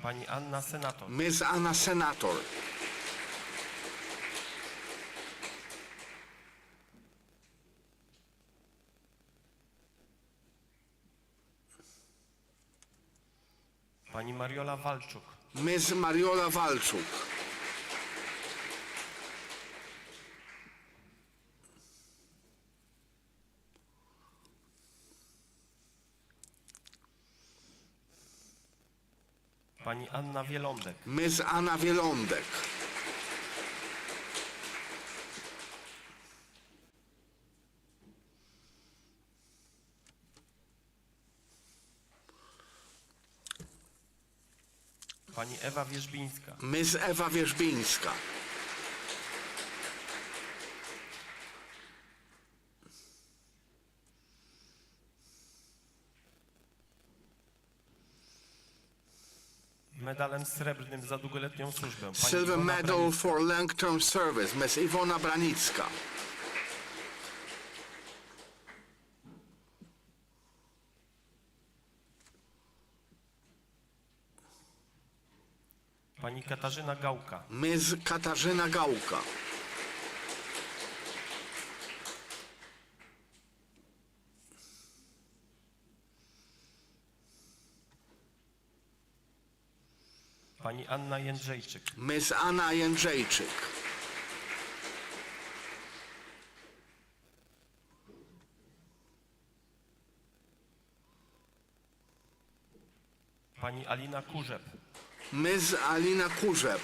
Pani Anna Senator. Ms. Anna Senator. Pani Mariola Walczuk. Ms. Mariola Walczuk. Pani Anna Wielądek. Ms. Anna Wielądek. Pani Ewa Wierzbińska. Ms. Ewa Wierzbińska. Medalem srebrnym za długoletnią służbę pani Silver Iwona medal Branicka. for long-term service, Ms. Iwona Branicka. Pani Katarzyna Gałka. Ms. Katarzyna Gałka. Pani Anna Jędrzejczyk. Ms. Anna Jędrzejczyk. Pani Alina Kurzep. Ms. Alina Kurzep.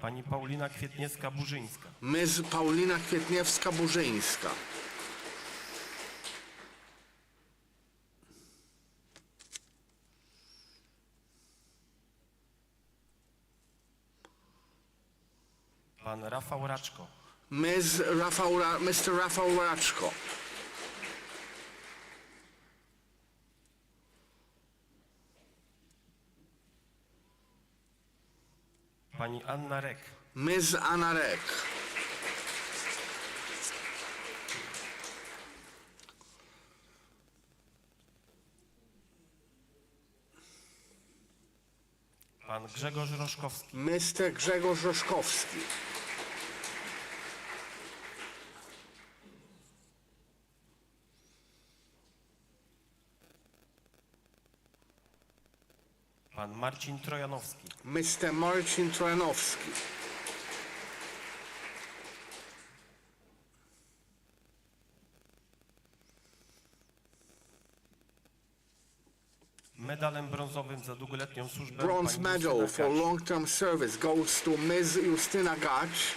Pani Paulina Kwietniewska-Burzyńska. Ms. Paulina Kwietniewska-Burzyńska. Pan Rafał Raczko. Mr. Rafał Raczko. Pani Anna Rek. Ms. Anna Rek. Pan Grzegorz Roszkowski. Mr. Grzegorz Roszkowski. Pan Marcin Trojanowski. Mr. Marcin Trojanowski. Medalem brązowym za długoletnią służbę Bronze pani medal Justyna for Gacz. long-term service goes to Ms. Justyna Gacz.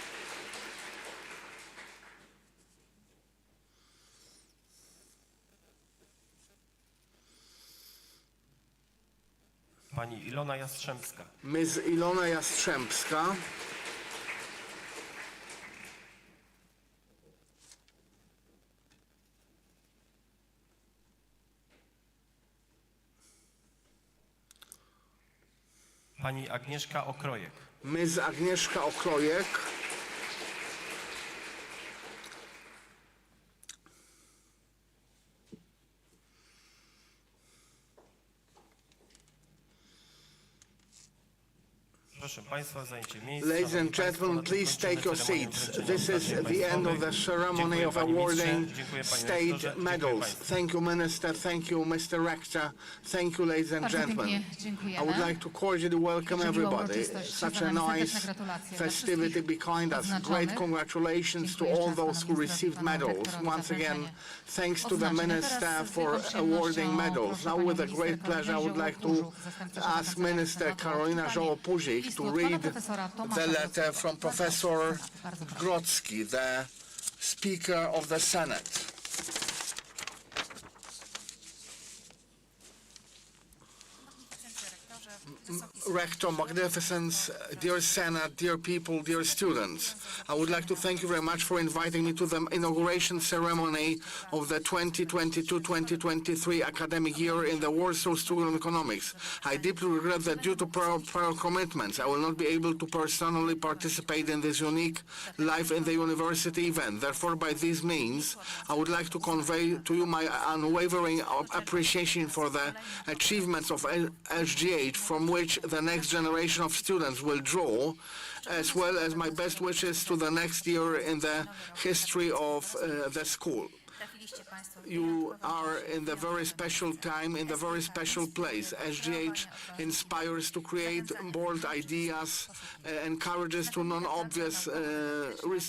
Pani Pani Ilona Jastrzębska. Ms. Ilona Jastrzębska. Pani Agnieszka Okrojek. Ms. Agnieszka Okrojek. Proszę Państwa, zajęcie miejsc. Ladies and gentlemen, please take your seats. This is the end of the ceremony of awarding state medals. Thank you, Minister. Thank you, Mr. Rector. Thank you, ladies and gentlemen. I would like to cordially welcome everybody. Such a nice festivity behind us. Great congratulations to all those who received medals. Once again, thanks to the Minister for awarding medals. Now, with a great pleasure, I would like to ask Minister Karolina Żoło-Puzik to read the letter from Professor Grodzki, the Speaker of the Senate. Rector, Magnificence, dear Senate, dear people, dear students, I would like to thank you very much for inviting me to the inauguration ceremony of the 2022-2023 academic year in the Warsaw School of Economics. I deeply regret that due to prior commitments, I will not be able to personally participate in this unique Life in the University event. Therefore, by these means, I would like to convey to you my unwavering appreciation for the achievements of SGH, from which the next generation of students will draw, as well as my best wishes to the next year in the history of the school. You are in the very special time, in the very special place. SGH inspires to create bold ideas, encourages to non-obvious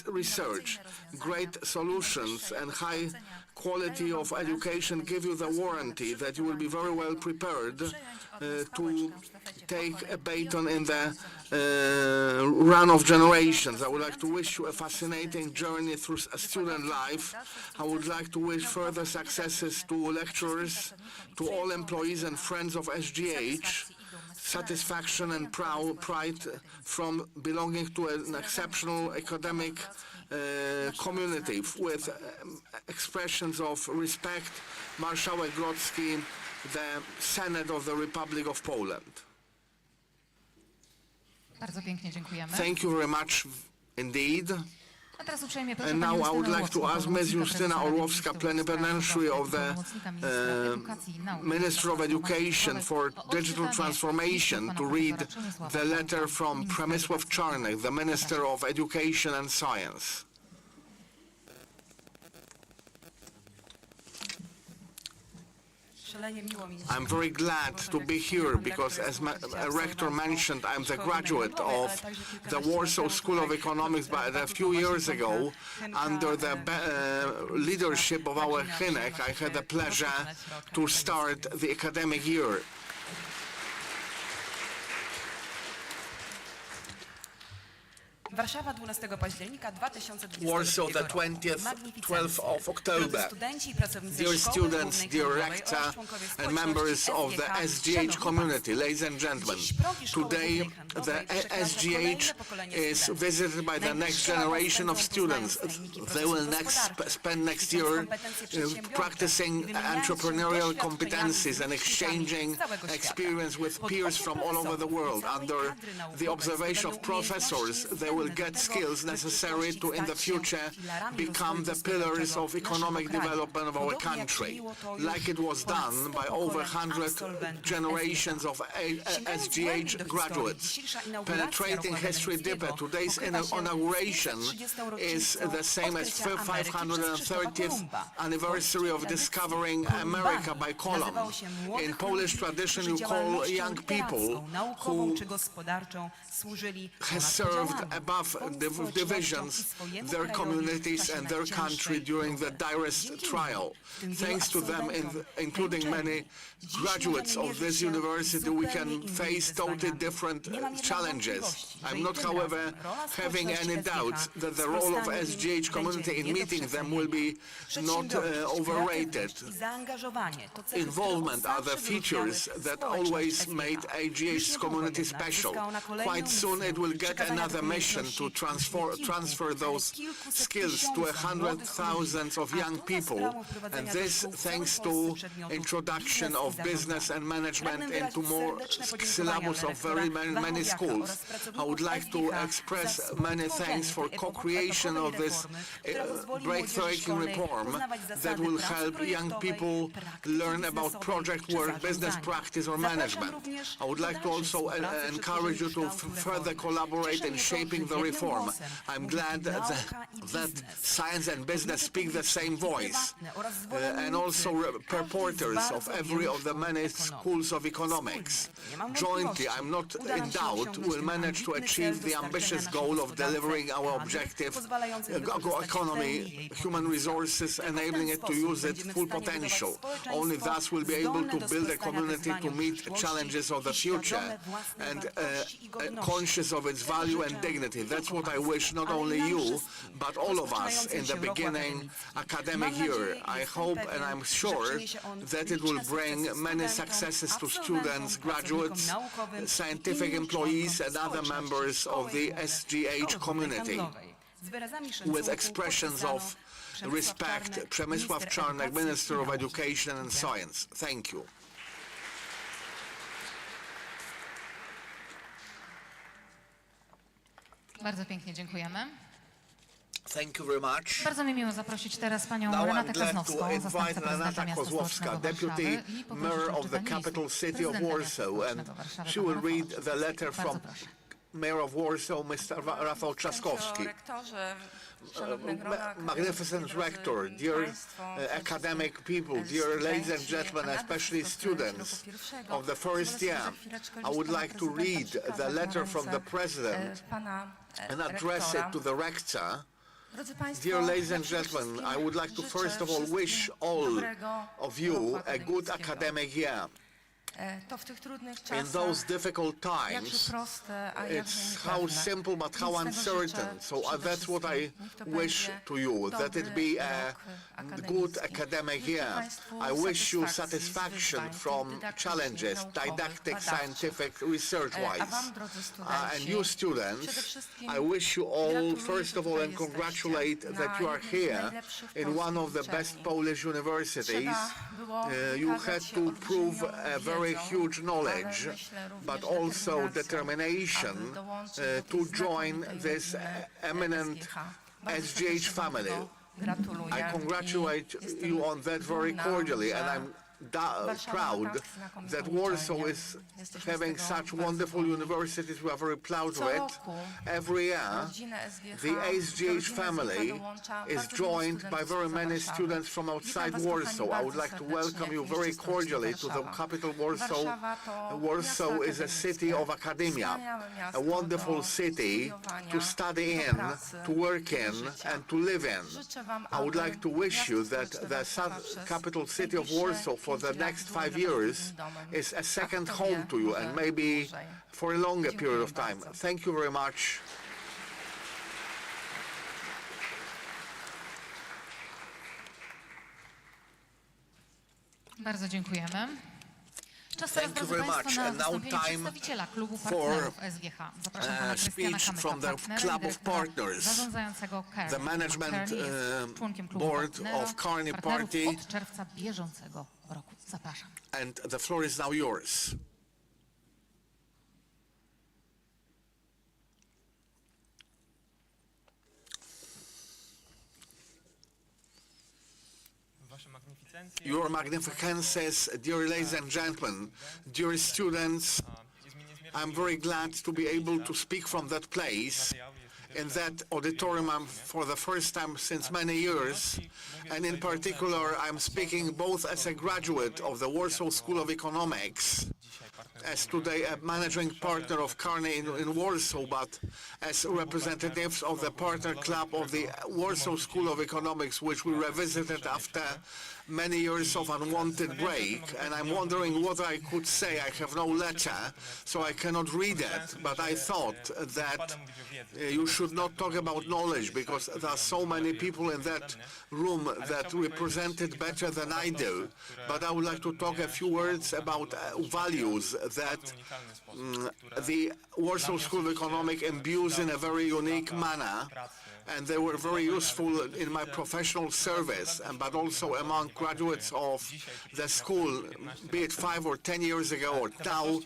research. Great solutions and high quality of education give you the warranty that you will be very well prepared to take a baton in the run of generations. I would like to wish you a fascinating journey through a student life. I would like to wish further successes to lecturers, to all employees and friends of SGH, satisfaction and pride from belonging to an exceptional academic community with expressions of respect. Marszałek Grodzki, the Senate of the Republic of Poland. Bardzo pięknie dziękujemy. Thank you very much indeed. A teraz uprzejmie proszę And panią now I would Justynę like to Orłowską, ask Ms. pełnomocnika Justyna prezesa Rady Orłowska, Ministrów, Plenipotentiary of the pełnomocnika ministra edukacji i nauki, Minister of Tomasza Education for o Digital odczytanie Transformation listu to pana read profesora Przemysława the letter Harpa, from ministra Przemysław edukacji. Czarnek, the Minister of Education and Science. I'm very glad to be here because, as Rector mentioned, I'm the graduate of the Warsaw School of Economics, but a few years ago, under the leadership of our Hynek, I had the pleasure to start the academic year. Warszawa 12 października 2022 Warsaw, the 12th of October. Dear students, dear Rector, and members of the SGH community, ladies and gentlemen, today the SGH is visited by the next generation of students. They will spend next year practicing entrepreneurial competencies and exchanging experience with peers from all over the world. Under the observation of professors, they will get skills necessary to, in the future, become the pillars of economic development of our country, like it was done by over 100 generations of SGH graduates. Penetrating history deeper, today's inauguration is the same as 530th anniversary of discovering America by Columbus. In Polish tradition, you call young people who has served a above divisions their communities and their country during the direst trial. Thanks to them, including many graduates of this university, we can face totally different challenges. I'm not, however, having any doubts that the role of SGH community in meeting them will be not overrated. Involvement are the features that always made SGH community special. Quite soon it will get another mission to transfer those skills to 100,000 of young people, and this thanks to introduction of business and management into more syllabus of very many schools. I would like to express many thanks for co-creation of this breathtaking reform that will help young people learn about project work, business practice or management. I would like to also encourage you to further collaborate in shaping the reform. I'm glad that science and business speak the same voice, and also purporters of every of the many schools of economics. Jointly, I'm not in doubt, will manage to achieve the ambitious goal of delivering our objective economy, human resources, enabling it to use its full potential. Only thus will be able to build a community to meet challenges of the future and conscious of its value and dignity. That's what I wish not only you, but all of us in the beginning academic year. I hope and I'm sure that it will bring many successes to students, graduates, scientific employees and other members of the SGH community. With expressions of respect, Przemysław Czarnek, Minister of Education and Science. Thank you. Bardzo pięknie dziękujemy. Thank you very much. Bardzo mi miło zaprosić teraz panią Now Renatę I'm glad to Kozłowską, invite zastępcę prezydenta Renata miasta Kozłowska, stołecznego Deputy Warszawy i Mayor of the capital city of Warsaw, and she will read the letter from Mayor of Warsaw, Mr. Rafał Trzaskowski. Magnificent Rector, dear academic people, dear ladies and gentlemen, especially students of the first year, I would like to read the letter from the President and address it to the Rector. Dear ladies and gentlemen, I would like to first of all wish all of you a good academic year. In those difficult times, it's how simple but how uncertain. So that's what I wish to you, that it be a good academic year. I wish you satisfaction from challenges, didactic, scientific, research-wise. And you students, I wish you all, first of all, and congratulate that you are here in one of the best Polish universities. You had to prove a very huge knowledge, but also determination to join this eminent SGH family. I congratulate you on that very cordially, and I'm proud that Warsaw is having such wonderful universities. We are very proud of it. Every year, the SGH family is joined by very many students from outside Warsaw. I would like to welcome you very cordially to the capital, Warsaw. Warsaw is a city of academia, a wonderful city to study in, to work in, and to live in. I would like to wish you that the capital city of Warsaw for the next 5 years is a second home to you, and maybe for a longer period of time. Thank you very much. Bardzo dziękujemy. Czas teraz, Thank you drodzy very Państwo, much. na And now wystąpienie time przedstawiciela klubu for partnerów SGH. Zapraszam pana Krystiana speech from the Kamyka-Partnera, Club of dyrektora Partners, zarządzającego Kearney. the management Kearney jest członkiem klubu board of Kearney partnerów Party. od czerwca bieżącego roku. Zapraszam. And the floor is now yours. Your Magnificences, dear ladies and gentlemen, dear students, I'm very glad to be able to speak from that place, in that auditorium for the first time since many years, and in particular I'm speaking both as a graduate of the Warsaw School of Economics as today a managing partner of Carney in Warsaw, but as representatives of the partner club of the Warsaw School of Economics, which we revisited after many years of unwanted break. And I'm wondering what I could say. I have no letter, so I cannot read it, but I thought that you should not talk about knowledge, because there are so many people in that room that represent it better than I do. But I would like to talk a few words about values that the Warsaw School of Economics imbues in a very unique manner, and they were very useful in my professional service, but also among graduates of the school, be it 5 or 10 years ago or now.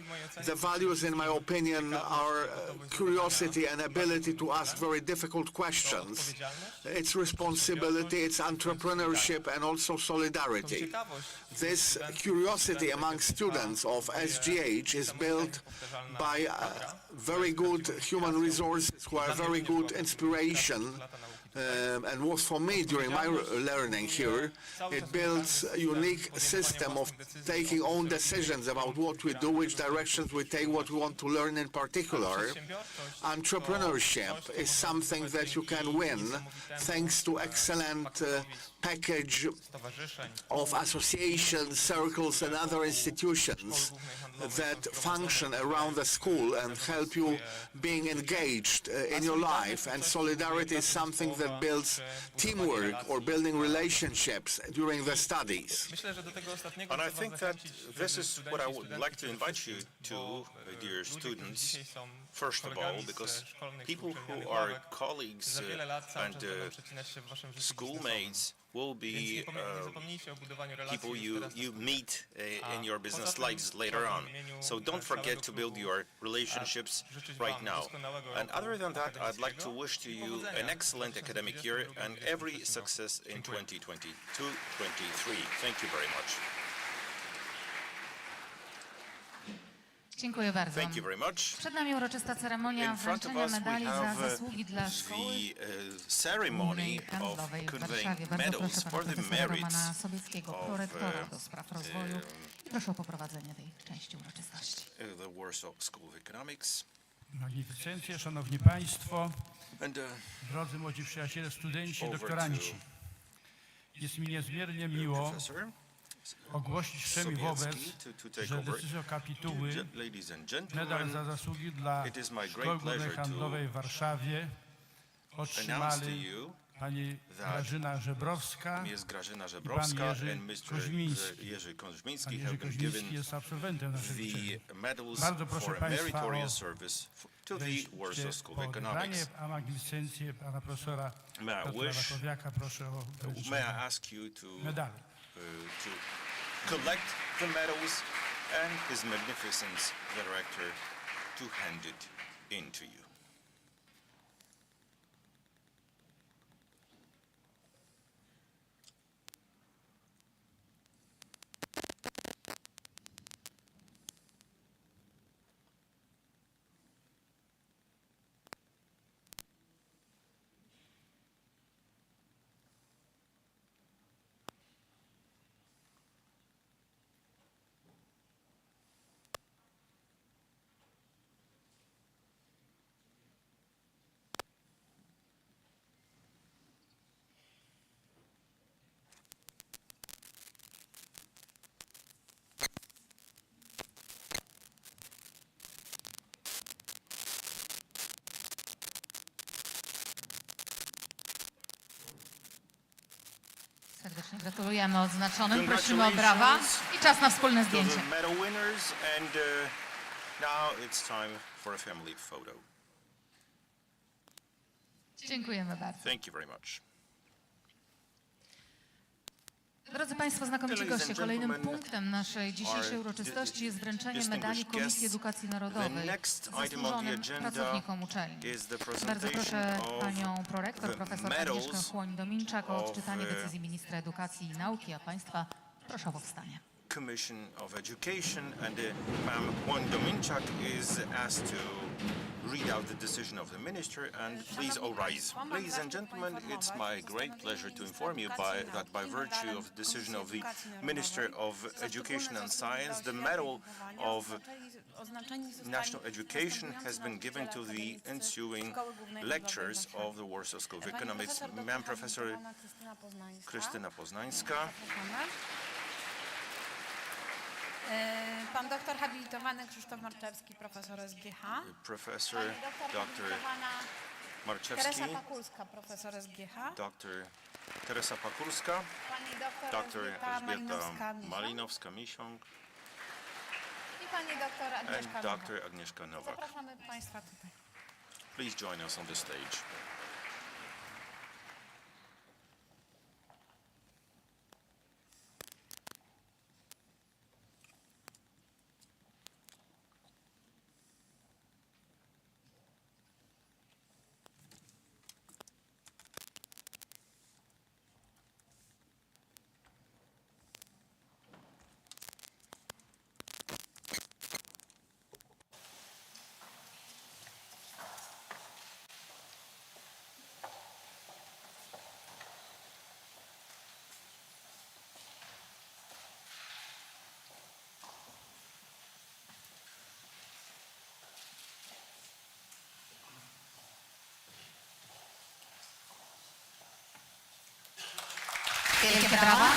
The values, in my opinion, are curiosity and ability to ask very difficult questions. It's responsibility, it's entrepreneurship, and also solidarity. This curiosity among students of SGH is built by very good human resources who are very good inspiration, and was for me during my learning here. It builds a unique system of taking own decisions about what we do, which directions we take, what we want to learn in particular. Entrepreneurship is something that you can win thanks to excellent package of associations, circles, and other institutions that function around the school and help you being engaged in your life. And solidarity is something that builds teamwork or building relationships during the studies. And I think that this is what I would like to invite you to, dear students, first of all, because people who are colleagues and schoolmates will be people you meet in your business lives later on. So don't forget to build your relationships right now. And other than that, I'd like to wish to you an excellent academic year and every success in 2022-23. Thank you very much. Dziękuję bardzo. Thank you very much. Przed nami uroczysta ceremonia In front of wręczenia us, we medali za have zasługi dla szkoły the ceremony of handlowej w conveying Warszawie. Bardzo medals proszę for pana the profesora merits Romana Sobieckiego, of prorektora do spraw rozwoju. I proszę o poprowadzenie tej części uroczystości. the Warsaw School of Economics. Magnificencje, Szanowni Państwo, And drodzy młodzi przyjaciele, studenci, over doktoranci. Jest mi niezmiernie miło Professor ogłosić wszemi wobec, to take że over. decyzją kapituły Ladies and medal gentlemen, za zasługi dla it is my Szkoły great Głównej pleasure Handlowej w Warszawie announce to otrzymali you pani Grażyna Żebrowska Ms. Grażyna i pan Żebrowska Jerzy and Mr. Koźmiński. Jerzy Pan Koźmiński Jerzy have been Koźmiński given jest absolwentem naszej uczelni. the medals Bardzo proszę for Państwa meritorious o service to the wejście Warsaw School po of odebranie, Economics. a magnificencję pana profesora May I Piotra wish- Rakowiaka proszę o May I wręczenie ask you to medalu. collect the medals and His Magnificence the Rector to hand it in to you. Serdecznie gratulujemy odznaczonym, prosimy o brawa i czas na wspólne To zdjęcie. the medal winners, and now it's time for a family photo. Dziękujemy bardzo. Thank you very much. Drodzy Państwo, znakomici Ladies and goście, kolejnym gentlemen, punktem naszej dzisiejszej our uroczystości jest wręczenie distinguished medali Komisji guests, Edukacji the Narodowej next item of the zasłużonym agenda pracownikom uczelni. is the Bardzo presentation proszę of panią prorektor, the profesor Agnieszkę medals Chłoń-Dominczak o of, odczytanie decyzji ministra edukacji i nauki, a Państwa proszę o powstanie. Commission of Education, and Ma'am Juan Dominczak is asked to read out the decision of the minister, and please all rise. Ladies and gentlemen, it's my great pleasure to inform you that by virtue of the decision of the Minister of Education and Science, the medal of National Education has been given to the ensuing lecturers of the Warsaw School of Economics. Ma'am Professor Krystyna Poznańska, Pan doktor habilitowany Krzysztof Marczewski, profesor SGH. Professor Dr. Teresa Marczewski, Pakulska, profesor SGH. Dr. Teresa Pakulska, Pani Dr. Elżbieta Malinowska-Miesiąg Malinowska-Miesiąg, i pani doktor and Agnieszka Nowak. Dr. Agnieszka Nowak. Zapraszamy państwa tutaj. Please join us on the stage. Wielkie brawa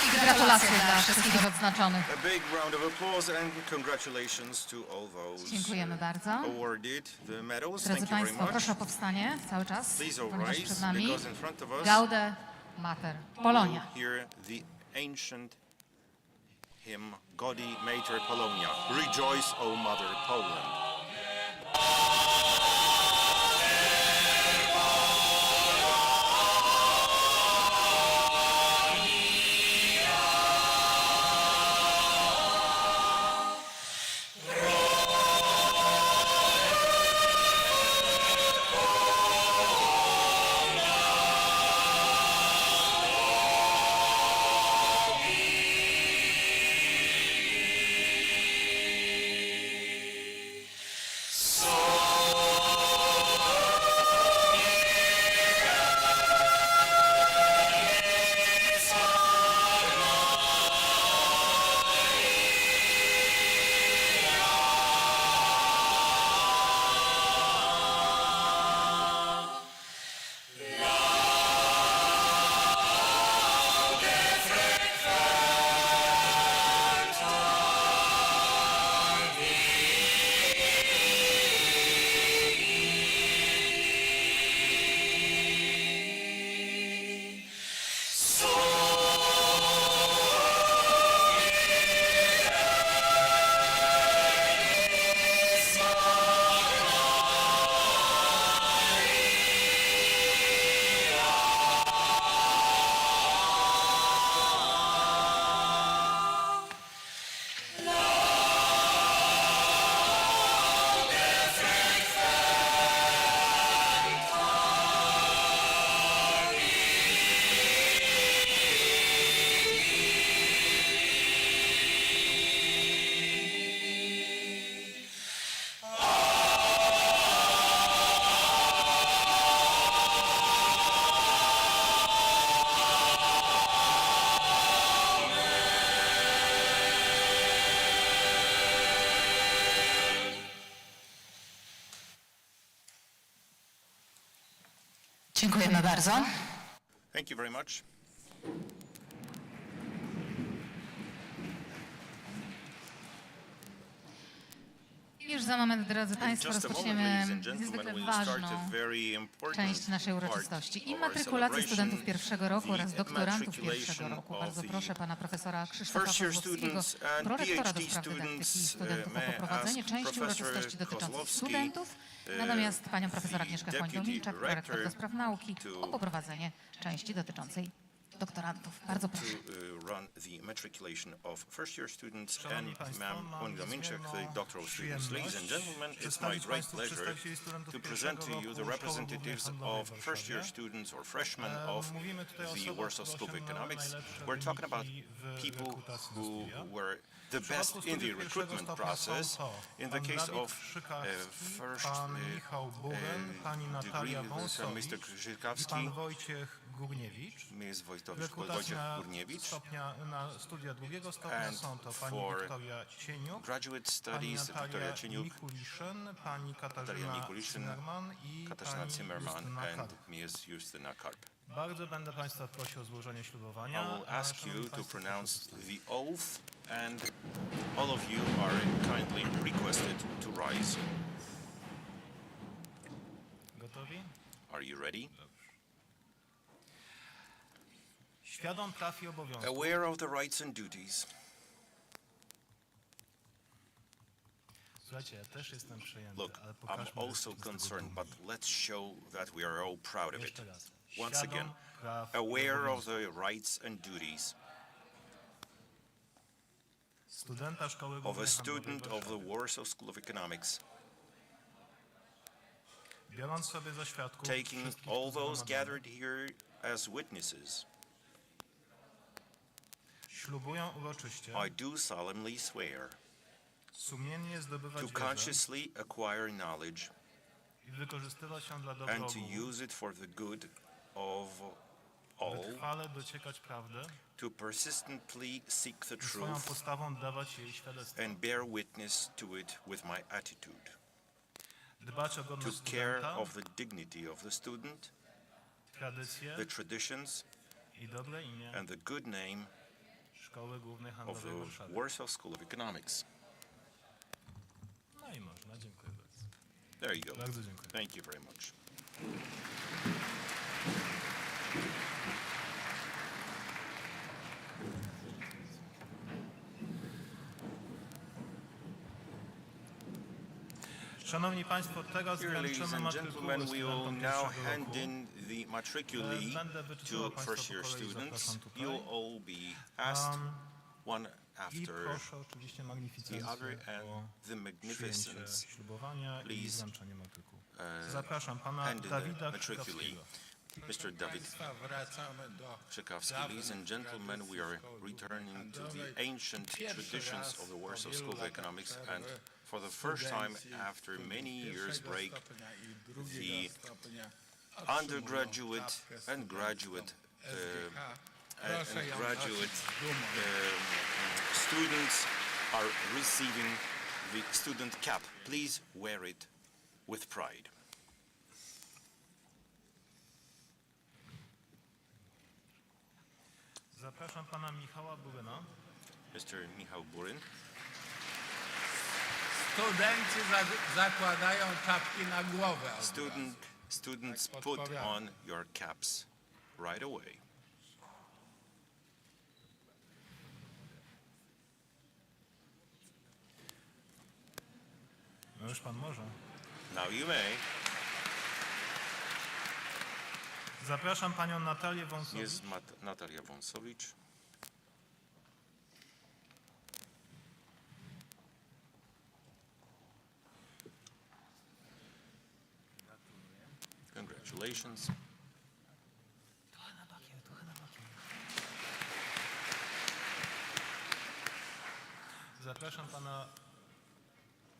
i gratulacje dla wszystkich odznaczonych. A big round of applause and congratulations to all those Dziękujemy bardzo. awarded the medals. Drodzy Thank you very Państwo, much. proszę o powstanie cały czas, Please all ponieważ rise, przed nami because in front of us Gaude Mater Polonia. hear the ancient hymn Gaudi Mater Polonia. Rejoice, O Mother Poland. Dziękujemy bardzo. Thank you very much. Już za moment, drodzy Państwo, Just a moment, rozpoczniemy ladies and niezwykle gentlemen, we'll start ważną a very important część naszej part uroczystości. of our Immatrykulację studentów celebration, pierwszego roku oraz the doktorantów pierwszego immatriculation roku. of Bardzo the proszę pana profesora Krzysztofa first year Kozłowskiego, students and prorektora do PhD spraw dydaktyki i students. studentów o May I poprowadzenie ask części Professor uroczystości dotyczących Kozłowski, studentów, natomiast panią profesor Agnieszkę Deputy Chłoń-Dominczak, prorektor do Rector, spraw nauki, to o poprowadzenie części dotyczącej doktorantów. Bardzo proszę. run the matriculation of first-year students Szanowni and Państwo, Ma'am mam Monkevich, the niezmierną doctoral students. Ladies and gentlemen, it's my przedstawić great Państwu pleasure przedstawicieli studentów to present to pierwszego you the roku Szkoły representatives Głównej Handlowej of w first-year Warszawie. students or freshmen of Mówimy tutaj o the osobach, Warsaw które School of osiągnęły Economics. najlepsze We're talking about wyniki w people rekrutacji na who studia. were the W best przypadku in the studiów pierwszego recruitment stopnia process. są to In the pan case Dawid of Krzykawski, first pan Michał Buren, pani Natalia degree, Wąsowicz Mr. i Krzykawski, pan Wojciech Górniewicz. Ms. Rekrutacja Wojciech na Górniewicz. na studia drugiego stopnia And są to pani for Wiktoria Cieniuk, graduate pani studies, Wiktoria Natalia Cieniuk, Mikuliszyn, pani Katarzyna Mikuliszyn, Zimmerman i Katarzyna pani Zimmerman Justyna and Karp. Ms. Justyna Karp. Bardzo będę Państwa prosił o złożenie I ślubowania. will A ask szanowni you to państwo, pronounce the oath, and all of you are kindly requested to rise. Gotowi? Are you ready? Świadom praw i obowiązków. Aware of the rights and duties, Słuchajcie, ja też jestem przejęty, look, ale I'm pokażmy also że jesteśmy z tego concerned, but dumni. let's show that we are all proud of it. Jeszcze raz. Once Świadom again, praw i aware of obowiązków the rights and duties studenta Szkoły of a Głównej Handlowej student w of the Warszawie. Warsaw School of Economics, Biorąc sobie za świadków taking wszystkich all tu those zgromadzonych, gathered here as witnesses, ślubują uroczyście I do solemnly swear sumiennie zdobywać to wiedzę consciously acquire knowledge i wykorzystywać ją dla dobra and to ogółu, use it for the good of all, wytrwale dociekać prawdy, to persistently seek the swoją truth postawą dawać jej świadectwo, and bear witness to it with my attitude, dbać o to godność care studenta, of the dignity of the student, tradycje the traditions, i dobre imię and the good name Szkoły Głównej of Handlowej w the Warszawie. Warsaw School of Economics. No i można, dziękuję bardzo. There you go. Bardzo dziękuję. Thank you very much. Szanowni Państwo, teraz Dear ladies wręczymy and matrykule gentlemen, we will studentom now pierwszego hand roku. in the matriculae Będę wyczytywał to Państwa first-year po kolei, students. zapraszam tutaj. You'll all be asked one I after proszę oczywiście the magnificencję other o and the przyjęcie magnificence. ślubowania i Please, wręczenie matyku. Zapraszam Pana hand in the Dawida matriculae. Krzykowskiego. Mr. David Państwa, wracamy do Krzykowski, ladies and gentlemen, we are returning to the ancient traditions of the Warsaw School of Economics, and for the first time after many years break, the undergraduate and graduate students are receiving the student cap. Please wear it with pride. Zapraszam Pana Michała Buryna. Mr. Michał Burin. Studenci zakładają czapki na głowę. Students put on your caps right away. No już Pan może. Now you may. Zapraszam Panią Natalię Wąsowicz. Jest Natalia Wąsowicz. Congratulations. Zapraszam Pana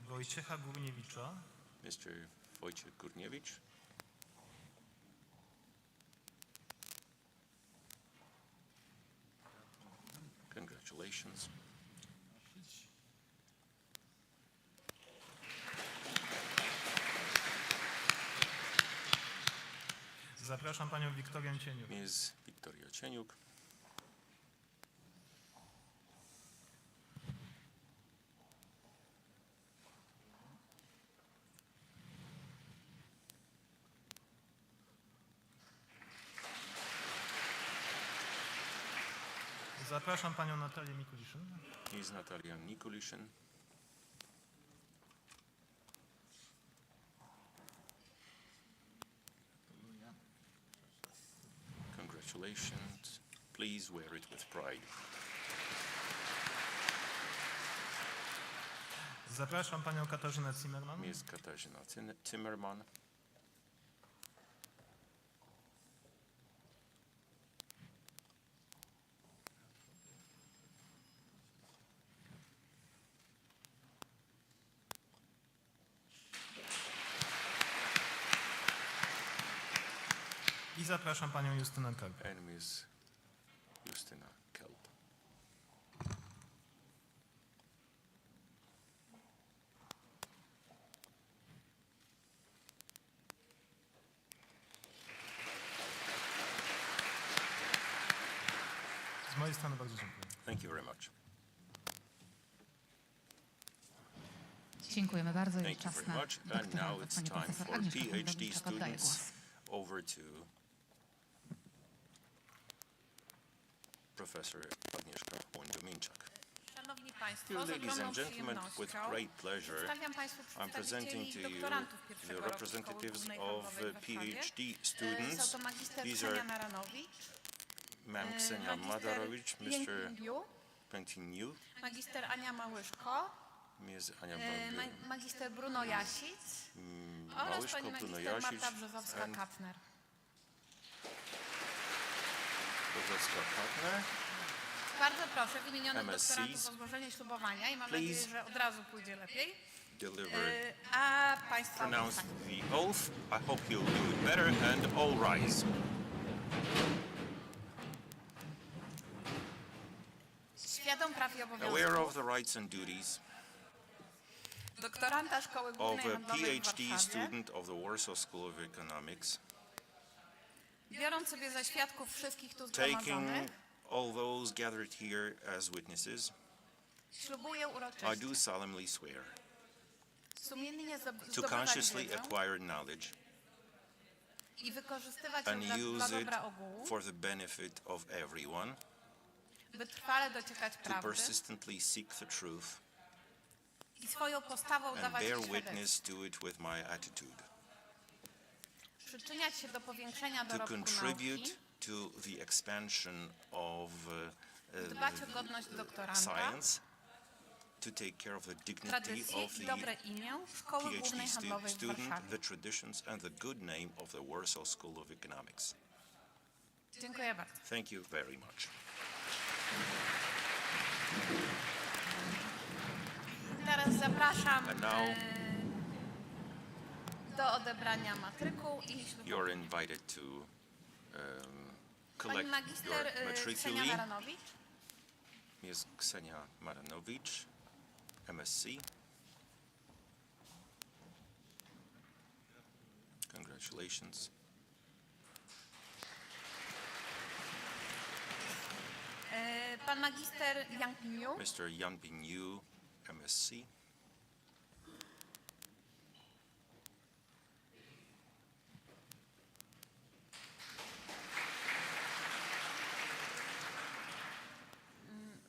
Wojciecha Górniewicza. Mr. Wojciech Górniewicz. Congratulations. Zapraszam Panią Wiktorię Cieniuk. Ms. Wiktoria Cieniuk. Zapraszam Panią Natalię Mikuliszyn. Ms. Natalia Mikuliszyn. Congratulations. Please wear it with pride. Zapraszam panią Katarzynę Zimmerman. Ms. Katarzyna Zimmerman. I zapraszam panią Justynę Kelp. And Ms. Justyna Kelp. Z mojej strony bardzo dziękuję. Thank you very much. Dziękujemy bardzo. Thank Jest you czas very na much. And doktorat. now it's Pani time profesor for Agnieszka PhD Monkevich oddaje głos. students. Over to Professor Agnieszka Monkevich. Szanowni Państwo, Dear z ladies ogromną and gentlemen, with przyjemnością great pleasure, przedstawiam Państwu I'm presenting przedstawicieli to you doktorantów the pierwszego roku Szkoły representatives Głównej of Handlowej w Warszawie. PhD Są students. to magister These Ksenia are Naranowicz, Ma'am Ksenia magister Madarowicz, Mr. Jękliu, Pentiniu, magister Ania Małyszko, Ms. Ania magister Bruno Jasic oraz Małyszko, pani Bruno magister Jasic, Marta and Brzozowska-Kapner. Professor Kapner. Bardzo proszę wymienionych MSc. doktorantów o złożenie ślubowania i mam Please. nadzieję, że od razu pójdzie lepiej. Deliver, A Państwa pronounce pytania. the oath. I hope you'll do it better, and all rise. Świadom praw i Aware of obowiązków the rights and duties doktoranta Szkoły of Głównej a Handlowej w PhD Warszawie, student of the Warsaw School of Economics, biorąc sobie za świadków wszystkich tu taking zgromadzonych, all those gathered here as witnesses, ślubuję I do uroczyście solemnly swear sumiennie to zdobywać consciously wiedzę acquire knowledge i wykorzystywać ją and dla use it dobra ogółu, for the benefit of everyone, by trwale dociekać to prawdy persistently seek the truth i swoją postawą and dawać bear świadectwo, witness to it with my attitude, przyczyniać się do powiększenia to dorobku contribute nauki, to the expansion of dbać o godność doktoranta, science, to take care of the dignity tradycje of i the dobre imię Szkoły Głównej PhD Handlowej w student, Warszawie. the traditions and the good name of the Warsaw School of Economics. Dziękuję bardzo. Thank you very much. Teraz zapraszam And now do odebrania matryku i ślubu. you're invited to Pani collect magister your Ksenia matriculi. Naranowicz. Ms. Ksenia Maranowicz, MSc. Congratulations. Pan magister Jękliu. Mr. Yanbin Yu, MSc.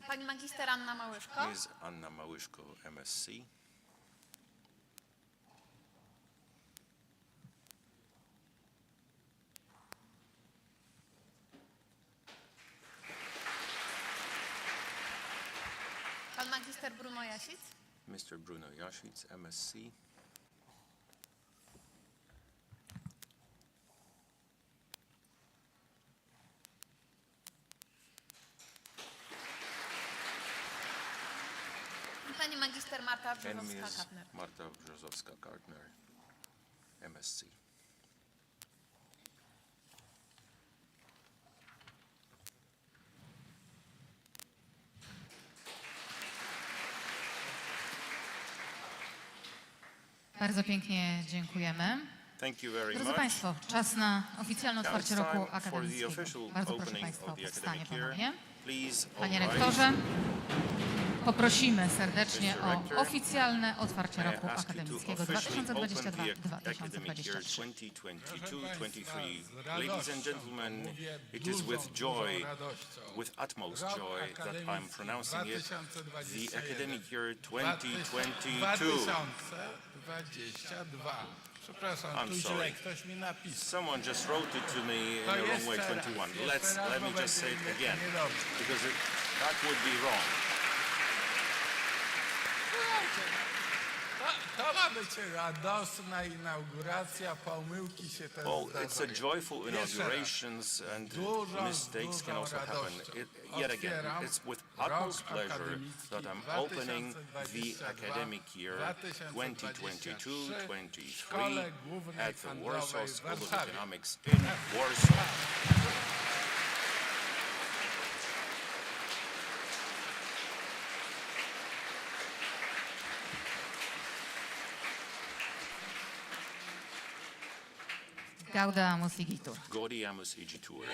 Pani magister Anna Małyszko. Ms. Anna Małyszko, MSc. Pan magister Bruno Jasic. Mr. Bruno Jasic, MSc. I pani magister Marta And Ms. Brzozowska-Kapner. Marta Brzozowska-Gardner, MSc. Bardzo pięknie dziękujemy. Thank you very Drodzy much. Państwo, czas na oficjalne Now otwarcie it's roku time for the akademickiego. official Bardzo proszę opening Państwa o of the powstanie academic year. ponownie. Please, Panie all rise. rektorze, poprosimy serdecznie Mr. o Rector, oficjalne otwarcie May I roku ask you to akademickiego officially open the academic year 2022-2023. 2022-2023. Ladies and gentlemen, it is with joy, with utmost joy that I'm pronouncing it the academic year 2022. 2022. Przepraszam, I'm tu źle sorry. ktoś mi napisał. Someone just wrote it to me in To the wrong way, jeszcze raz, 21. jeszcze raz, Let me bo just say it będzie again, niedobrze. because that would be wrong. To ma być radosna inauguracja, pomyłki się też Well, it's a zdarzają. joyful Jeszcze raz. inaugurations and mistakes can also happen. radością Yet again, otwieram it's with rok utmost pleasure akademicki that I'm opening the academic year 2022-23 w Szkole Głównej at the Handlowej Warsaw w School of Warszawie. Economics in Warsaw. Gaudeamus igitur. Gaudeamus igitur.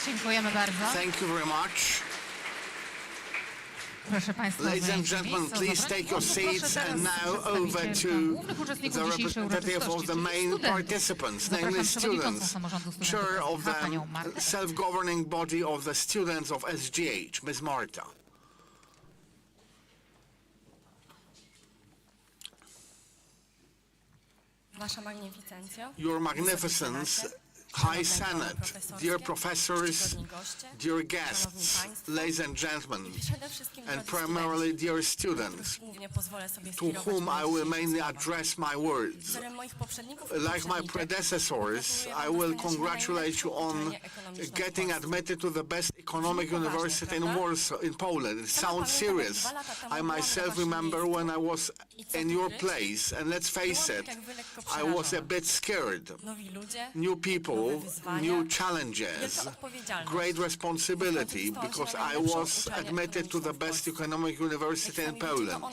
Dziękujemy bardzo. Thank you very much. Proszę Państwa, Ladies and zajęcie gentlemen, miejsca, please zabrać take your głosu. Proszę seats teraz and now over przedstawicielka to głównych uczestników the dzisiejszej representative of uroczystości, the czyli main studentów. participants, Zapraszam namely przewodniczącą students, samorządu chair studentów of SGH, panią the Martę. self-governing body of the students of SGH, Ms. Marta. Wasza Magnificencjo, Your Magnificence, High Senate, dear professors, dear guests, ladies and gentlemen, przede wszystkim and drodzy primarily dear students, studenci, głównie pozwolę sobie to skierować whom moje I will dzisiejsze mainly słowa. address my words. Wzorem moich poprzedników i Like my poprzedniczek predecessors, I will congratulate you on getting admitted to the best economic university in Warsaw, in Poland. It sounds serious. I myself remember when I was in your place, and let's face it, I was a bit scared. nowi ludzie, New people, new challenges, wielka odpowiedzialność. great responsibility, because I was admitted to the best economic university in Poland.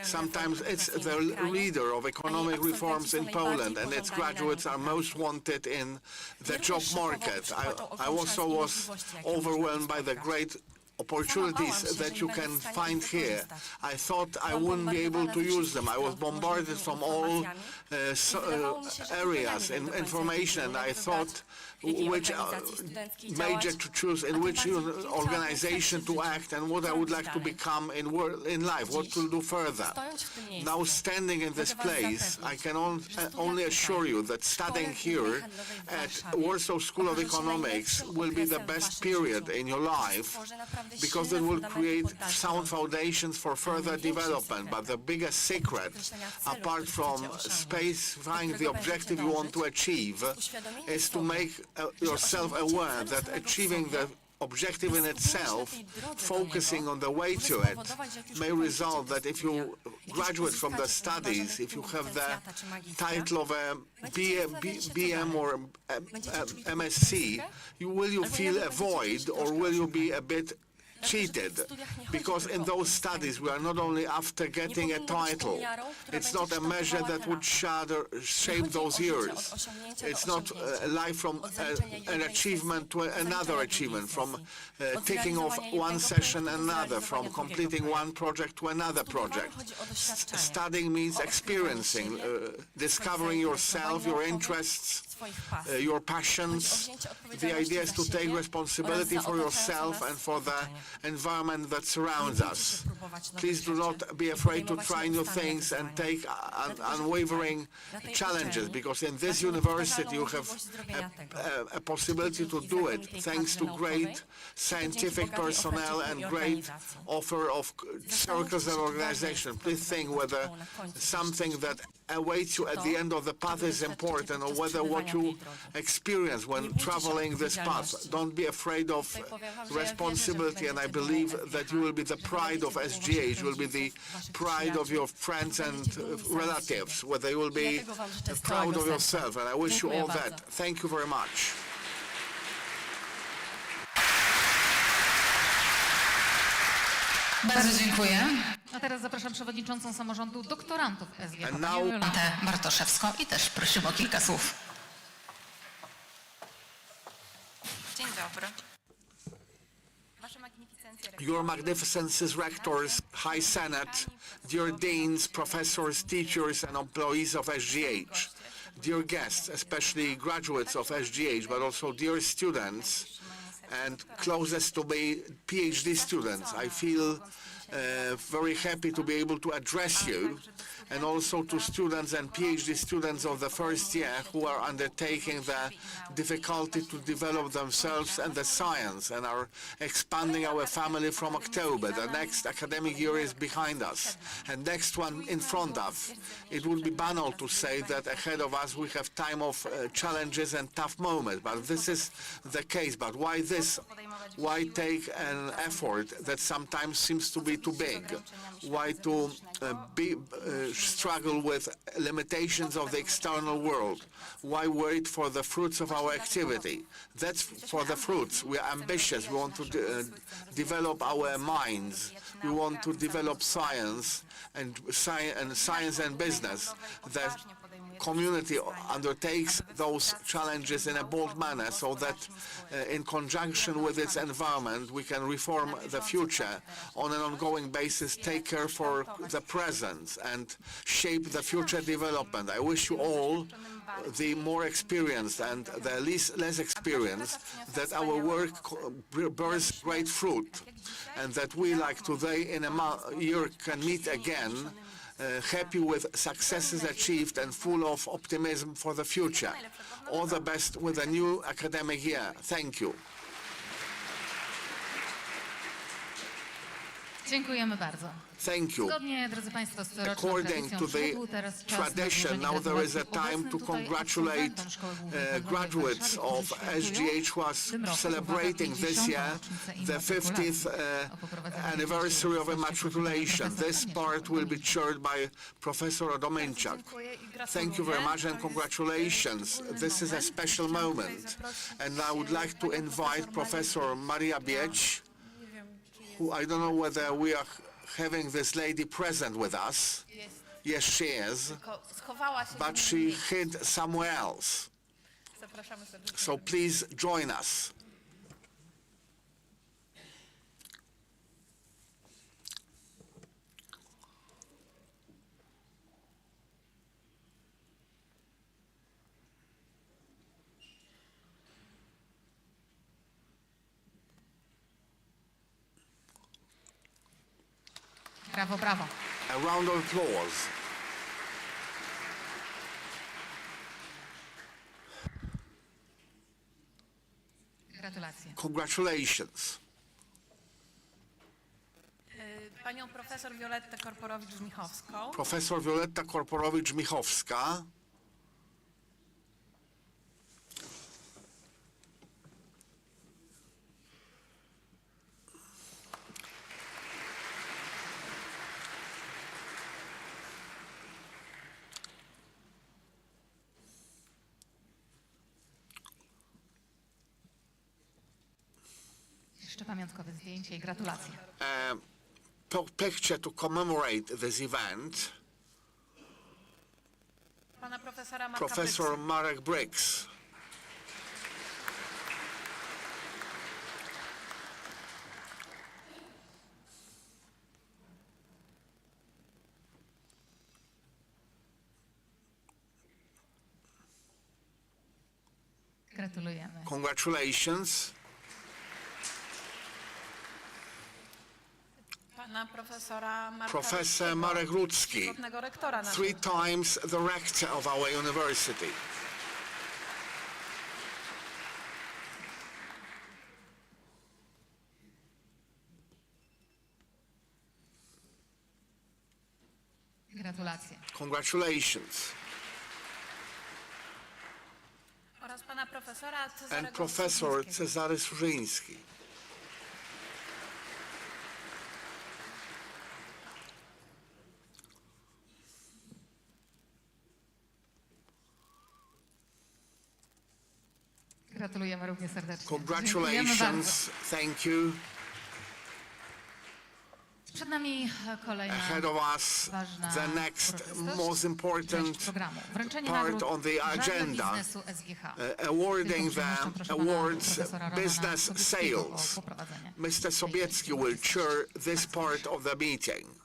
Sometimes it's the leader of economic reforms in Poland, and its graduates are most wanted in the job market. I also was overwhelmed by the great opportunities that you can find here. I thought I wouldn't be able to use them. I was bombarded from all areas in information, and I thought which major to choose, in which organization to act, and what I would like to become in life, what to do further. Now, standing in this place, I can only assure you that studying here at Warsaw School of Economics will be the best period in your life, because it will create sound foundations for further development. But the biggest secret, apart from specifying the objective you want to achieve, is to make yourself aware that achieving the objective in itself, focusing on the way to it, may result that if you graduate from the studies, if you have the title of a BM or MSc, will you feel a void, or will you be a bit cheated? Because in those studies we are not only after getting a title, it's not a measure that would shape those years. It's not a life from an achievement to another achievement, from ticking off one session another, from completing one project to another project. Studying means experiencing, discovering yourself, your interests, swoich pasji. your Chodzi o passions. wzięcie The odpowiedzialności idea is za to take siebie responsibility oraz za for otaczające yourself nas and for the otoczenie. environment that Nie surrounds bójcie się us. próbować nowych Please do rzeczy not be i afraid to podejmować try new nieustanne things and wyzwania. take Dlatego, że unwavering tutaj, na tej challenges, uczelni, because in this macie university you have możliwość zrobienia tego. a possibility to Dzięki do it znakomitej thanks kadrze to naukowej, great czy to dzięki scientific bogatej personnel ofercie and i great organizacji. offer of circles and organization. Please think whether something that awaits you at the end of the path is important, or whether what you experience when traveling this path. Don't be afraid of responsibility, and I believe that you will be the pride of SGH, you will be the pride of your friends and relatives, whether you will be proud of yourself, and I wish you all that. Thank you very much. Bardzo dziękuję. A teraz zapraszam przewodniczącą samorządu doktorantów SGH, And panią now- Jolantę Bartoszewską i też prosimy o kilka słów. Dzień dobry. Wasze magnificencje, Your Magnificences, Rectors, High Senate, dear Deans, Professors, Teachers and employees of SGH, dear guests, especially graduates of SGH, but also dear students and closest to me, PhD students. I feel very happy to be able to address you, and also to students and PhD students of the first year who are undertaking the difficulty to develop themselves and the science and are expanding our family from October. The next academic year is behind us, and next one in front of. It would be banal to say that ahead of us we have time of challenges and tough moments, but this is the case. But why this? Why take an effort that sometimes seems to be too big? Why to struggle with limitations of the external world? Why wait for the fruits of our activity? That's for the fruits. We are ambitious. We want to develop our minds. We want to develop science and business. The community undertakes those challenges in a bold manner, so that in conjunction with its environment we can reform the future on an ongoing basis, take care for the present and shape the future development. I wish you all, the more experienced and the less experienced, that our work bears great fruit, and that we, like today, in a year can meet again happy with successes achieved and full of optimism for the future. All the best with the new academic year. Thank you. Dziękujemy bardzo. Thank you. Zgodnie, drodzy Państwo, z coroczną According tradycją to the przyszedł teraz czas na tradition, złożenie now there is a gratulacji time to obecnym tutaj congratulate absolwentom Szkoły Głównej Handlowej w graduates Warszawie, of którzy świętują SGH who are w tym roku, celebrating uwaga, this 50. year rocznicę the 50th immatrykulacji. O poprowadzenie anniversary of dzieci immatriculation. profesor This part will be chaired by Professor Dominczak. Thank you very much and congratulations. This is a special moment. And I would like to invite Professor Maria Bieć, who I don't know whether we are having this lady present with us. Yes, she is, schowała się. but she hid somewhere else. Zapraszamy serdecznie. So please join us. Brawo, brawo. A round of applause. Gratulacje. Congratulations. Panią profesor Violettę Korporowicz-Michowską, Professor Violetta Korporowicz-Michowska, Jeszcze pamiątkowe zdjęcie i gratulacje. picture to commemorate this event. pana profesora Marka Professor Marek Briggs. Gratulujemy. Congratulations. Pana profesora Marka Professor Marek Rudzki, pierwotnego rektora 3 times the rector of our university. Gratulacje. Congratulations. oraz pana profesora And Cezarego Professor Służyńskiego. Cezary Służyński. Gratulujemy również serdecznie. Congratulations. Thank you. Przed nami kolejna Ahead of us, ważna the next uroczystość, most important część programu. Wręczenie part nagród on the żagle agenda, biznesu SGH. awarding Wielką przyjemnością the proszę pana awards profesora Romana business Sowieckiego o sales. poprowadzenie. Mr. Sobiecki will chair this part of the meeting.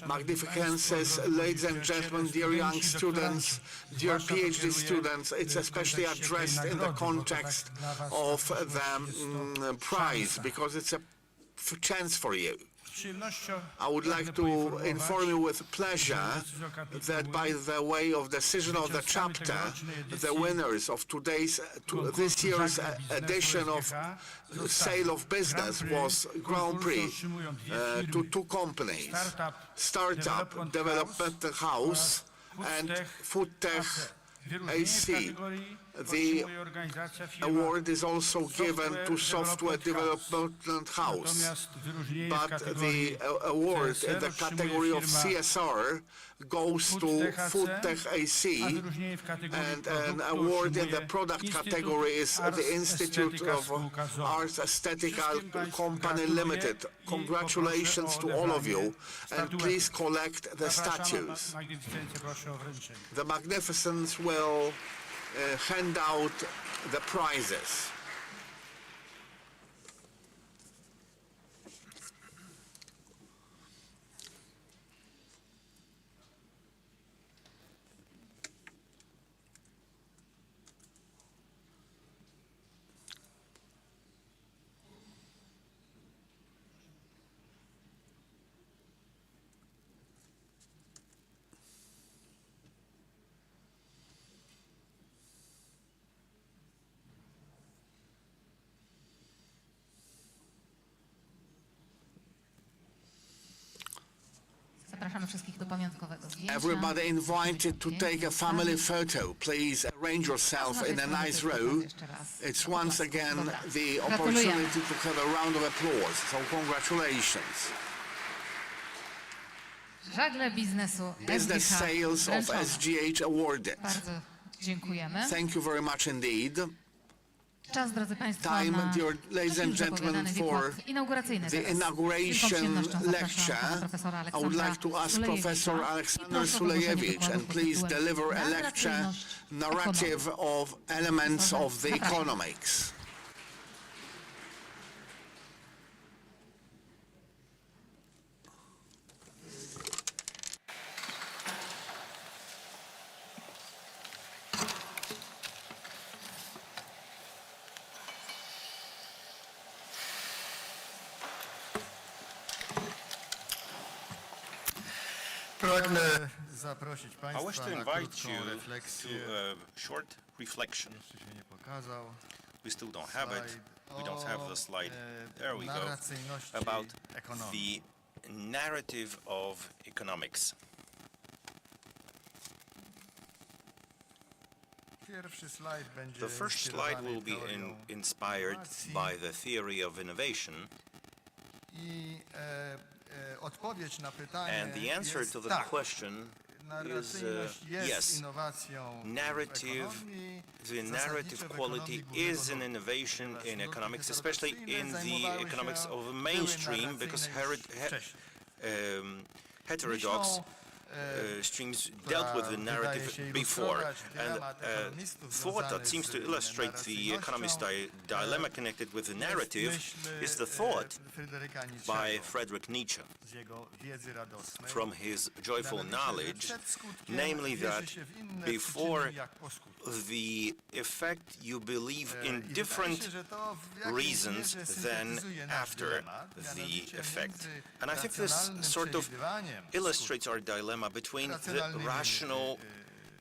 Magnificences, ladies and gentlemen, dear young students, dear PhD students, it's especially addressed in the context of the prize, because it's a chance for you. I would like to inform you with pleasure that by the way of decision of the chapter, the winners of this year's edition of Sale of Business was Grand Prix to 2 companies, Startup Development House and Foodtech AC. The award is also given to Software Development House, but the award in the category of CSR goes to Foodtech AC, and an award in the product category is the Institute of Arts Aesthetical Company Limited. Congratulations to all of you, and please collect the statues. The Magnificence will hand out the prizes. Zapraszamy wszystkich do pamiątkowego zdjęcia. Everybody invited to take a family photo. Please arrange yourself in a nice row. It's once again the opportunity to have a round of applause. So congratulations. Żagle biznesu Business SGH sales of wręczone. SGH awarded. Bardzo dziękujemy. Thank you very much indeed. Czas, drodzy Państwo, Time, na dear ladies and gentlemen, for inauguracyjny the teraz. inauguration lecture. I would like to ask Professor Alexander Sulejewicz, and please deliver a lecture narrative of elements of the economics. Pragnę zaprosić I wish Państwa to na invite krótką you refleksję. to a short reflection. Jeszcze się nie pokazał. We still don't have it. We don't have the slide. There we go. Narracyjności About ekonomii. the narrative of economics. Pierwszy slajd będzie The first slide inspirowany will be teorią inspired innowacji by the theory of innovation, i odpowiedź na pytanie and the answer jest to the tak. question is Narracyjność jest yes. innowacją Narrative, w ekonomii. the narrative quality is an innovation in economics, especially in the economics of mainstream, because heterodox streams dealt with the narrative before, and thought that seems to illustrate the economist's dilemma connected with the narrative is the thought by Friedrich Nietzsche from his joyful knowledge, namely that before the effect you believe in different reasons than after the effect. And I think this sort of illustrates our dilemma between the rational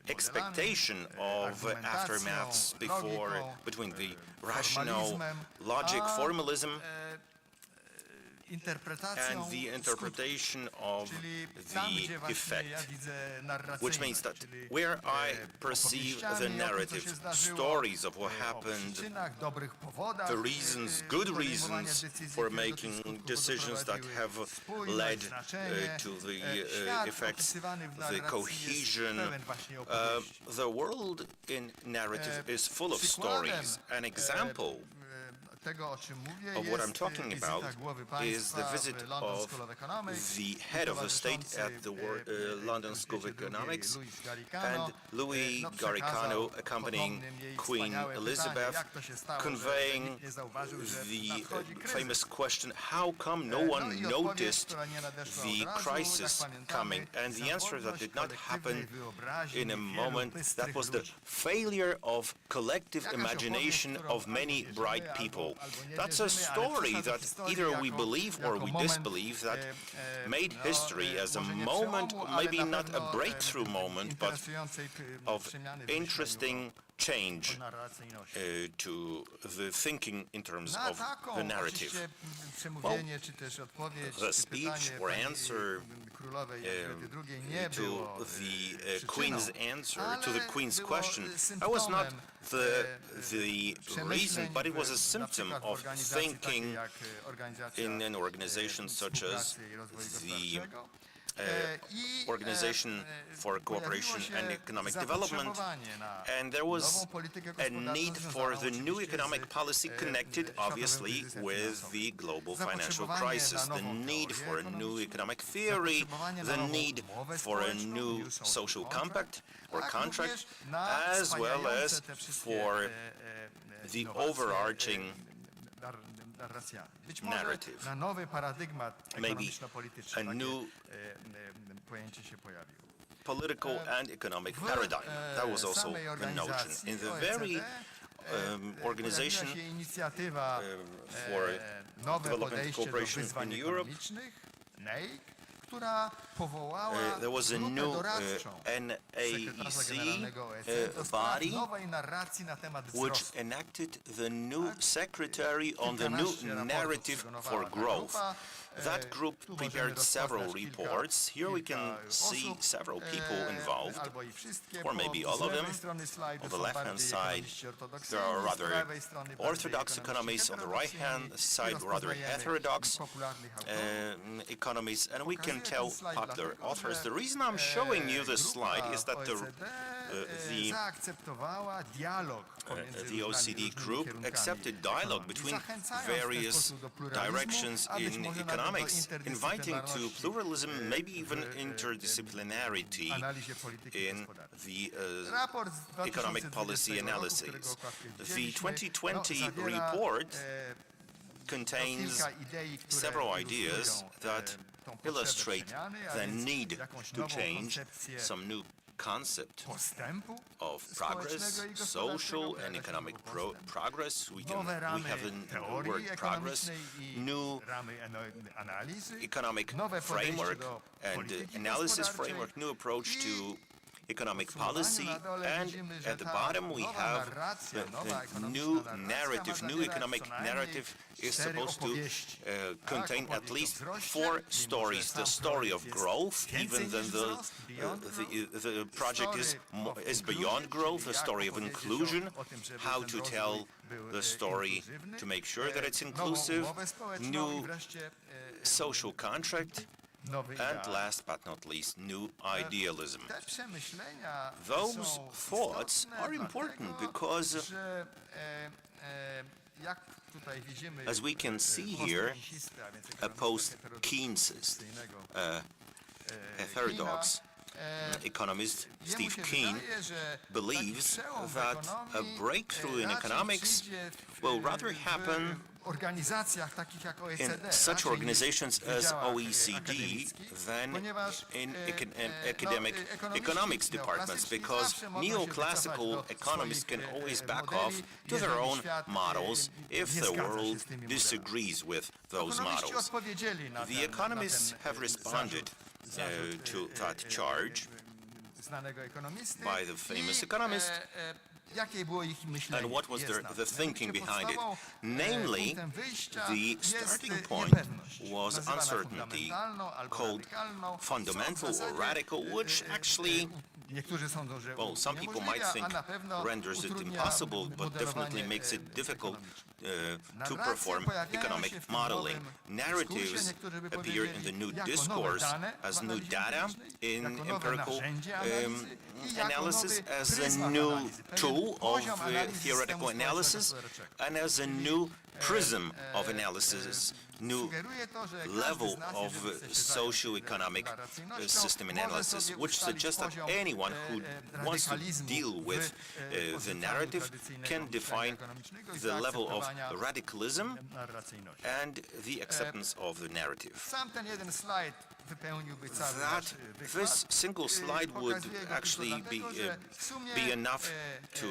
expectation of aftermaths between the rational logic, formalism, and the interpretation of the effect, which means that where I perceive the narrative, stories of what happened, the reasons, good reasons for making decisions that have led to the effects, the cohesion, the world in narrative is full of stories. An example of what I'm talking about is the visit of the head of the state at the London School of Economics and Louis Garicano accompanying Queen Elizabeth, conveying the famous question, how come no one noticed the crisis coming? And the answer that did not happen in a moment, that was the failure of collective imagination of many bright people. That's a story that either we believe or we disbelieve, that made history as a moment, maybe not a breakthrough moment, but of interesting change to the thinking in terms of the narrative. Well, the speech or answer to the Queen's answer, to the Queen's question, that was not the reason, but it was a symptom of thinking in an organization such as the Organization for Cooperation and Economic Development, and there was a need for the new economic policy connected, obviously, with the global financial crisis, the need for a new economic theory, the need for a new social compact or contract, as well as for the overarching narrative, maybe a new political and economic paradigm. That was also the notion. In the very Organization for Development and Cooperation in Europe, there was a new NAEC body which enacted the new secretary on the new narrative for growth. That group prepared several reports. Here we can see several people involved, or maybe all of them. On the left-hand side, there are rather orthodox economists. On the right-hand side, rather heterodox economists, and we can tell popular authors. The reason I'm showing you this slide is that the OECD group accepted dialogue between various directions in economics, inviting to pluralism, maybe even interdisciplinarity in the economic policy analysis. The 2020 report contains several ideas that illustrate the need to change some new concept of progress, social and economic progress. We have in the word progress, new economic framework and analysis framework, new approach to economic policy, and at the bottom we have the new narrative. New economic narrative is supposed to contain at least 4 stories. The story of growth, even then the project is beyond growth, the story of inclusion, how to tell the story to make sure that it's inclusive, new social contract, and last but not least, new idealism. Those thoughts are important because, as we can see here, a post-Keynesist, heterodox economist Jemu Steve się Keen wydaje, że taki believes przełom w that a ekonomii, breakthrough in raczej economics przyjdzie will rather happen w organizacjach takich jak in OECD, such raczej organizations niż w as wydziałach OECD akademickich, than ponieważ in ekonomiści economics departments, neoklasyczni because zawsze mogą się neoclassical wycofać do economists can swoich, always back modeli, off to their jeżeli own świat, models if nie the zgadza się world z tymi modelami. disagrees with those Ekonomiści models. odpowiedzieli na The ten economists have zarzut, responded to that charge znanego ekonomisty by the famous i, economist. Jakie było ich myślenie? And what was jest na the to. thinking Mianowicie behind it? podstawową, Namely, punktem wyjścia the jest starting point niepewność, was nazywana uncertainty, fundamentalną albo called radykalną, co w fundamental or zasadzie, radical, which actually, niektórzy sądzą, że well, some people might uniemożliwia, think a na pewno renders it utrudnia impossible, but definitely modelowanie, makes it difficult to Narracje perform pojawiają economic się w tym modeling. nowym Narratives dyskursie. Niektórzy by appear in the powiedzieli, new jako nowe discourse dane w as new analizie data empirycznej, in jako nowe empirical narzędzie analizy i jako analysis, nowy as a pryzmat new analizy, pewien tool of poziom analizy theoretical systemu analysis, społeczno-gospodarczego. and as a new prism of analysis, new Sugeruje to, że każdy level z nas, of jeżeli chce się socio-economic zająć narracyjnością, system może analysis, sobie which ustalić suggests that poziom, anyone who wants to radykalizmu deal w, with the pozycjowaniu narrative tradycyjnego can myślenia define ekonomicznego i the level of zaakceptowania radicalism narracyjności. and the acceptance of the narrative. Sam ten jeden slajd wypełniłby cały That nasz wykład. this single slide would Pokazuję go actually tylko dlatego, że w sumie, be enough to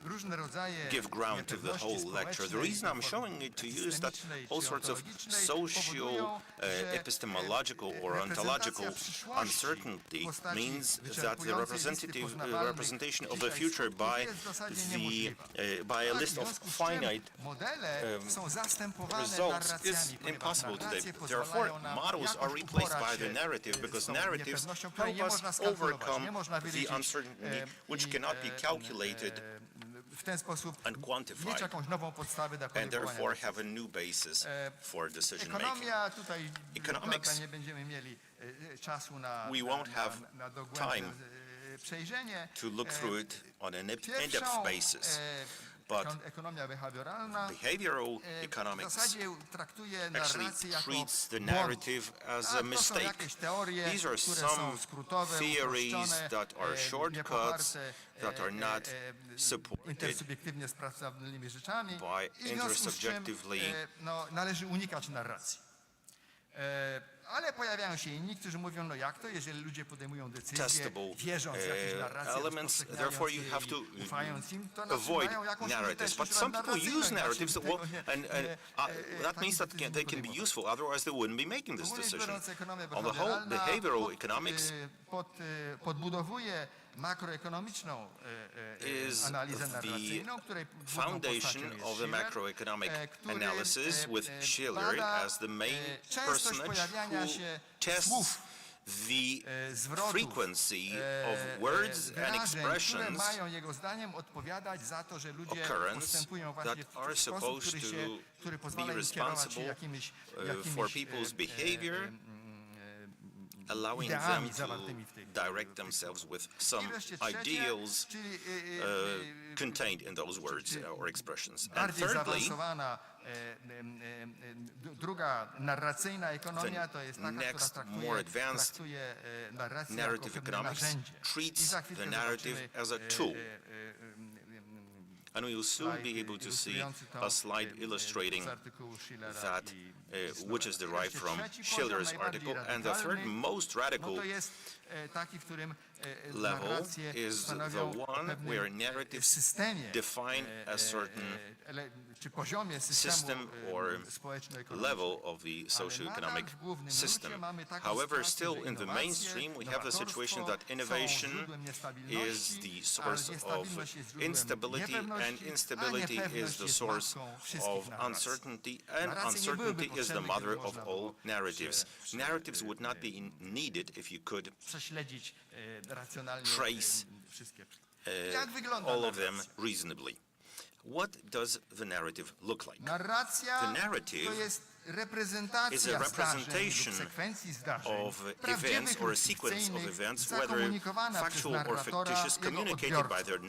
różne rodzaje give ground to the niepewności whole lecture. The społecznej, reason I'm showing it to you is that epistemicznej all czy sorts of ontologicznej social, powodują, że, epistemological or ontological reprezentacja przyszłości uncertainty w postaci means that the wyczerpującej listy poznawalnych representation of the dzisiaj future skutków jest w zasadzie niemożliwa. by a Tak, list w of związku z czym finite modele są zastępowane results narracjami, is ponieważ impossible today. narracje Therefore, pozwalają nam models are jakoś replaced uporać by the się narrative because z tą narratives niepewnością, której help nie us można skalkulować, overcome nie można the wyliczyć uncertainty which cannot be calculated w ten sposób and quantified, mieć jakąś nową podstawę do and podejmowania therefore decyzji. have a new basis for decision making. Ekonomia, tutaj Economics, prawda, nie będziemy mieli czasu na, we won't have na dogłębne time przejrzenie. to look through it on an in-depth Pierwszą, basis. But ekonomia behawioralna behavioral w economics zasadzie traktuje actually narrację jako treats the błąd. narrative as a To są mistake. jakieś teorie, These are które some są skrótowe, theories uproszczone, that are shortcuts, niepoparte, that are not supported intersubiektywnie sprawdzalnymi rzeczami by i w związku z czym intersubjectively należy unikać narracji. Ale pojawiają się inni, którzy mówią, no jak to, jeżeli ludzie podejmują decyzje, testable wierząc w jakieś narracje, elements, therefore you have to ufając im, to avoid mają jakąś narratives. But użyteczność some people use narracyjną, narratives that, inaczej well, tego that means that they can be useful, otherwise they wouldn't be making this Ogólnie decision. biorąc, ekonomia On the whole, behavioral economics podbudowuje makroekonomiczną is analizę narracyjną, której the foundation of the macroeconomic analysis with Schiller as the main częstość personage pojawiania who się tests słów, the zwrotów, frequency of words and wyrażeń, które expressions mają jego zdaniem odpowiadać za to, że ludzie occurrence postępują właśnie that are w sposób, supposed który to pozwala be im kierować się responsible jakimiś for people's behavior, allowing ideami them zawartymi to w tej direct themselves with some I wreszcie trzecie, ideals czyli contained in those words or expressions. And bardziej thirdly, zaawansowana druga narracyjna ekonomia to jest taka, która next, traktuje, more advanced narrację jako narrative pewne economics narzędzie. I treats za the chwilkę narrative zobaczymy, as a tool. And we will soon slajd be able to see ilustrujący to, a slide illustrating z artykułu Schillera that, i which is derived Wreszcie from trzeci poziom, Schiller's najbardziej article. And the third radykalny, most radical no to jest taki, w którym level narracje is the stanowią o one pewnym where narratives systemie, define a certain czy poziomie system systemu or społeczno-ekonomicznego. level of the socio-economic nadal w głównym system. nurcie mamy taką However, sytuację, still że in the innowacje, mainstream, we have the situation nowatorstwo that innovation są źródłem niestabilności, is the a source of niestabilność jest źródłem instability, niepewności, and a instability niepewność is the jest source matką wszystkich of narracji. uncertainty, and Narracje nie byłyby uncertainty is the potrzebne, mother gdyby of można było all narratives. Narratives would not be needed if you could prześledzić racjonalnie trace wszystkie. Jak wygląda all of them narracja? reasonably. What does the narrative look like? Narracja The narrative to jest reprezentacja zdarzeń representation lub sekwencji zdarzeń, of prawdziwych events or lub a sequence of fikcyjnych, events, whether zakomunikowana przez factual or narratora fictitious, jego communicated by odbiorcom. their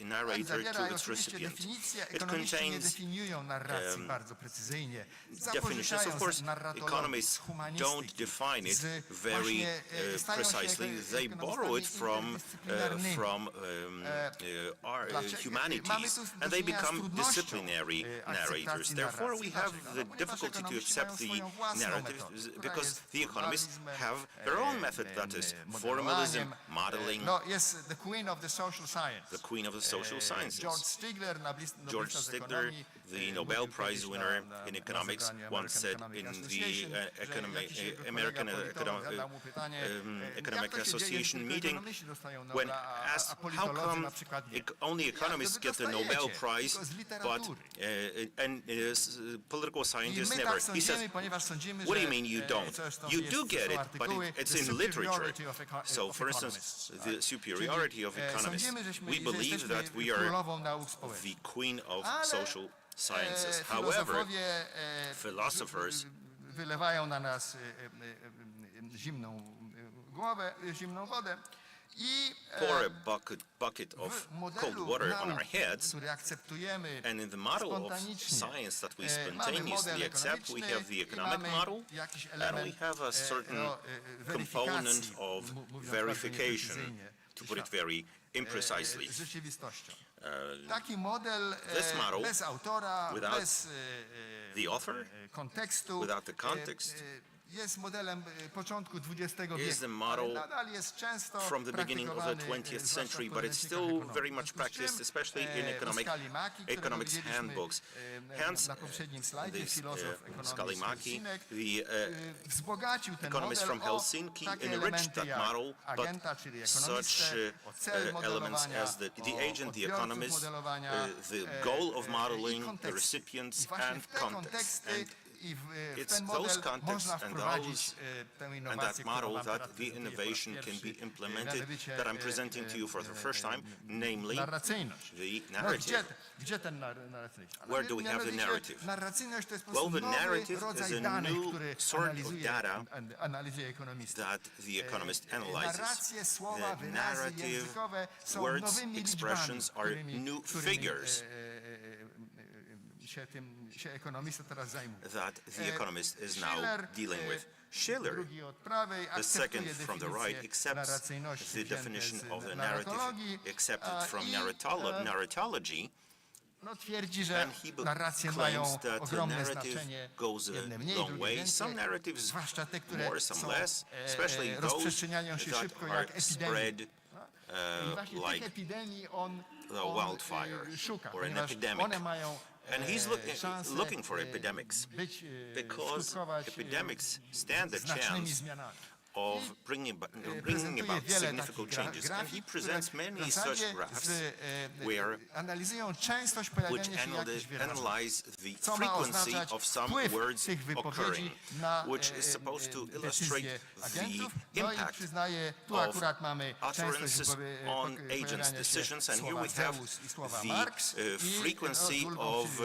narrator Zawiera to its oczywiście recipient. definicje, It ekonomiści nie contains definiują narracji bardzo precyzyjnie. definitions. Of course, economists don't define it very precisely. They borrow it from our humanities, and they become disciplinary narrators. Therefore, we have the difficulty to accept the narrative because the economists have their own method, that is formalism, modeling, No, jest the queen of the social science. the queen of the social sciences. George Stigler, the Nobel Prize winner in economics, once said in the American Economic Association meeting, when asked how come only economists get the Nobel Prize, but political scientists never. He says, what do you mean you don't? You do get it, but it's in literature. So, for instance, the superiority of economists. We believe that we are the queen of social sciences. However, philosophers wylewają na nas zimną wodę i pour a bucket of cold water on our heads, który akceptujemy and in the model of science that we spontaneously accept, we have the economic model, and we have a certain component of verification, to put it very imprecisely. Taki model This model, bez autora, without bez the author, kontekstu, without the context, jest modelem początku XX wieku, is the model ale nadal jest często from the beginning of the 20th century, but it's still very much practiced, especially in economics handbooks. Hence, this Skalimaki, the economist from Helsinki, enriched that model, but such elements as the agent, the economist, the goal of modeling, the recipients, and context. And it's those contexts and that model that the innovation can be implemented, that I'm presenting to you for the first time, namely the narrative. Where do we have the narrative? Well, the narrative is a new sort of data that the economist analyzes. The narrative words, expressions are new figures that the economist is now dealing with. Schiller, the second from the right, accepts the definition of the narrative accepted from narratology, and he claims that the narrative goes a long way. Some narratives more, some less, especially those that are spread like the wildfire or an epidemic. And he's looking for epidemics, because epidemics stand a chance of bringing about significant changes. And he presents many such graphs which analyze the frequency of some words occurring, which is supposed to illustrate the impact of utterances on agents' decisions. And here we have the frequency of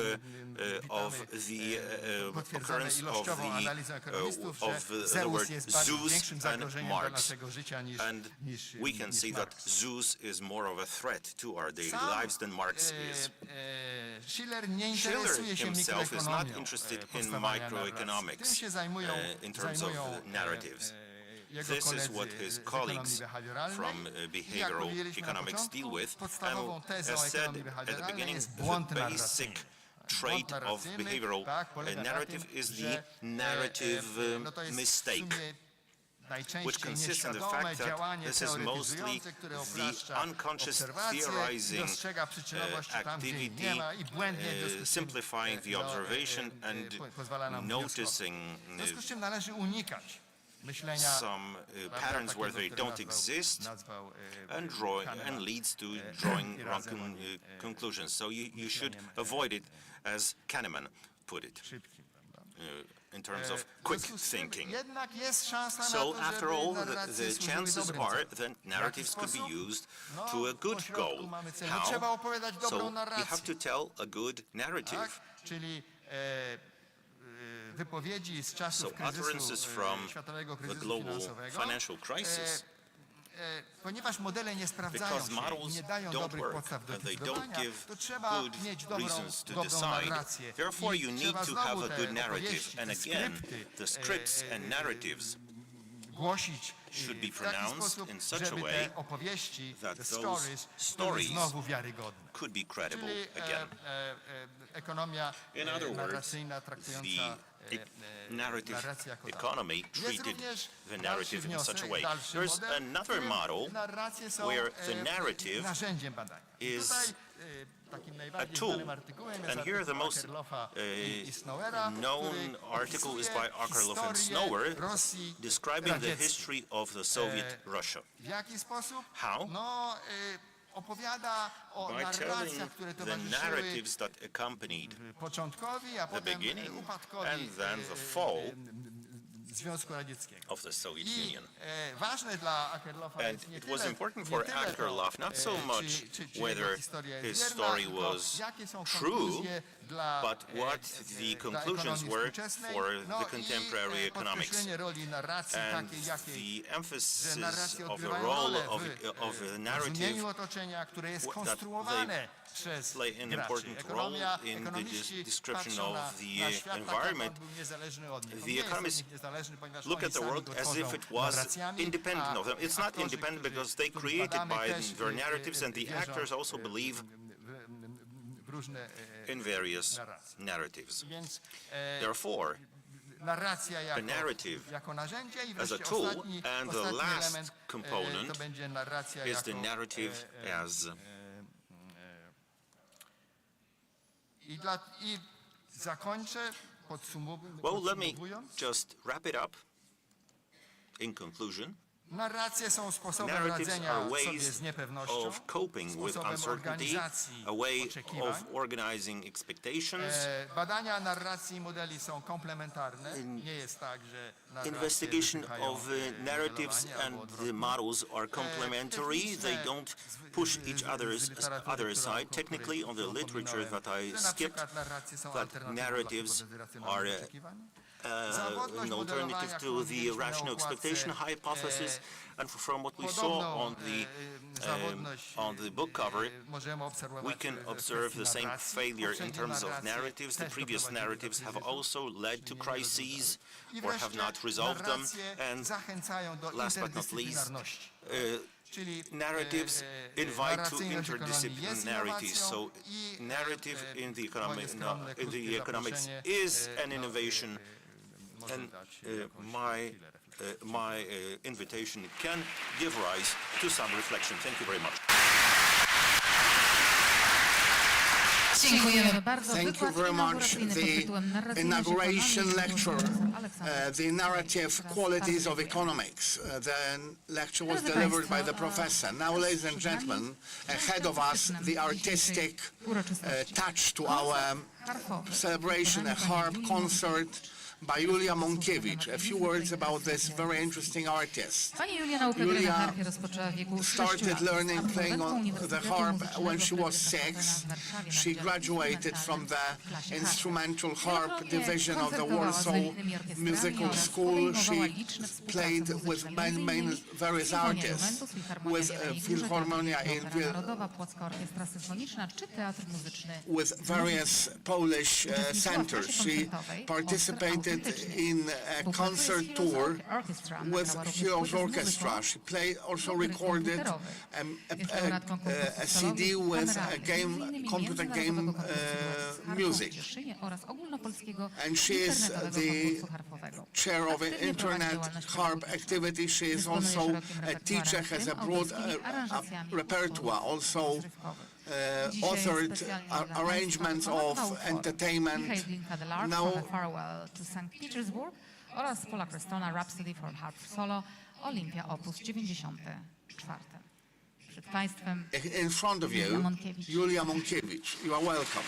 the occurrence of the word Zeus and Marx. And we can see that Zeus is more of a threat to our daily lives than Marx is. Schiller himself is not interested in microeconomics in terms of narratives. This is what his colleagues from behavioral economics deal with, and as said at the beginning, the basic trait of behavioral narrative is the narrative mistake, which consists in the fact that this is mostly the unconscious theorizing activity, simplifying the observation and noticing some patterns where they don't exist, and leads to drawing wrong conclusions. So you should avoid it, as Kahneman put it, in terms of quick thinking. So after all, the chances are that narratives could be used to a good goal. How? So you have to tell a good narrative. wypowiedzi z czasów So kryzysu, utterances from światowego the kryzysu global finansowego, financial crisis, ponieważ modele nie sprawdzają because się i models nie dają don't dobrych work podstaw do and they don't decydowania, give to trzeba good mieć reasons to dobrą decide. narrację. Therefore, I you need trzeba to znowu have a te good narrative. opowieści, And te again, skrypty, the scripts and narratives głosić should be w taki pronounced sposób, in such a żeby way te opowieści, that te those stories, były stories znowu wiarygodne. could be credible Czyli again. ekonomia In other words, narracyjna traktująca narrative narrację jako taką. economy Jest treated również the dalszy narrative in such a wniosek, way. dalszy There's model, another w którym model narracje są where the narrative narzędziem badania. is Tutaj takim najbardziej tool. znanym artykułem jest And here the artykuł most Akerlofa i Snowera, known który article is by opisuje Akerlof and historię Snower, Rosji describing the radzieckiej. history of the Soviet Russia. W jaki sposób? How? No, opowiada o By telling narracjach, które the towarzyszyły narratives that accompanied początkowi, a the potem beginning upadkowi and then the fall Związku Radzieckiego. of the Soviet I Union. ważne dla Akerlofa And jest nie it was tyle, important nie for tyle to, Akerlof not so much czy whether jego historia jest his wierna, story tylko was jakie są true, konkluzje dla, but what the dla conclusions ekonomii were współczesnej, for no the contemporary i economics. podkreślenie roli narracji And takiej, jakiej the emphasis narracje of the odgrywają role rolę of w the narrative rozumieniu otoczenia, które jest that konstruowane przez play an graczy. important role in the Ekonomiści description patrzą of na the świat tak, environment. jakby on był niezależny od nich. On The nie jest od economists nich niezależny, ponieważ look oni at the sami world go as if tworzą it was narracjami, independent of them. It's not aktorzy, independent którzy- because they których created badamy by też, their narratives, and the wierzą, actors also believe w różne in various narracje. narratives. Więc Therefore, narracja narrative jako narzędzie i as a wreszcie tool, ostatni and the last element component to będzie narracja is jako the narrative as i zakończę well. Let me podsumowując. just wrap it up. In conclusion, Narracje są sposobem narratives radzenia are sobie ways z niepewnością, of coping with sposobem uncertainty, organizacji a way oczekiwań. of organizing expectations. Badania narracji i modeli są komplementarne. Nie jest tak, że narracje Investigation wypychają of narratives modelowanie albo and the odwrotnie. models are complementary. They don't push each other aside. Technically, on the literature that I skipped, that narratives are an alternative to the rational expectation hypothesis, and from what we saw on the book cover, we can observe the same failure in terms of narratives. The previous narratives have also led to crises or have not resolved them. And last but not least, narratives invite to interdisciplinarity. So narrative in the economics is an innovation, and my invitation can give rise to some reflection. Thank you very much. Dziękujemy bardzo. Thank you Wykład very much. inauguracyjny pod The tytułem Narracyjność inauguration ekonomii lecture, profesor Aleksander the narrative qualities of economics. The lecture was Drodzy delivered by Państwo, the professor. Now, ladies and gentlemen, ahead of us, the artistic touch to our celebration, a harp concert by Julia Monkevich. A few words about this very interesting artist. Pani Julia naukę gry na harfie rozpoczęła w wieku 6 Started lat. learning playing on the Uniwersytetu harp Muzycznego when she was Fryderyka Chopina 6. w Warszawie She na Wydziale graduated from the w klasie instrumental harp Wielokrotnie division of the koncertowała z Warsaw wybitnymi orkiestrami Musical oraz School. podejmowała She liczne współprace played with muzyczne, many various Sinfonia artists, Juventus, Filharmonia with Wielkiej Górze, Philharmonia in Opera Narodowa, Płocka Orkiestra Symfoniczna czy Teatr Muzyczny. with various Polish centers. She participated in a concert tour with Heroes Orchestra. She also recorded a CD with computer game music. And she is the chair of Internet Harp activity. She is also a teacher, has a broad repertoire, also authored arrangements of entertainment. Now, oraz Paula Crestona Rhapsody for Harp Solo, Olympia Opus 94. Przed Państwem in front of you, Julia Monkevich. You are welcome.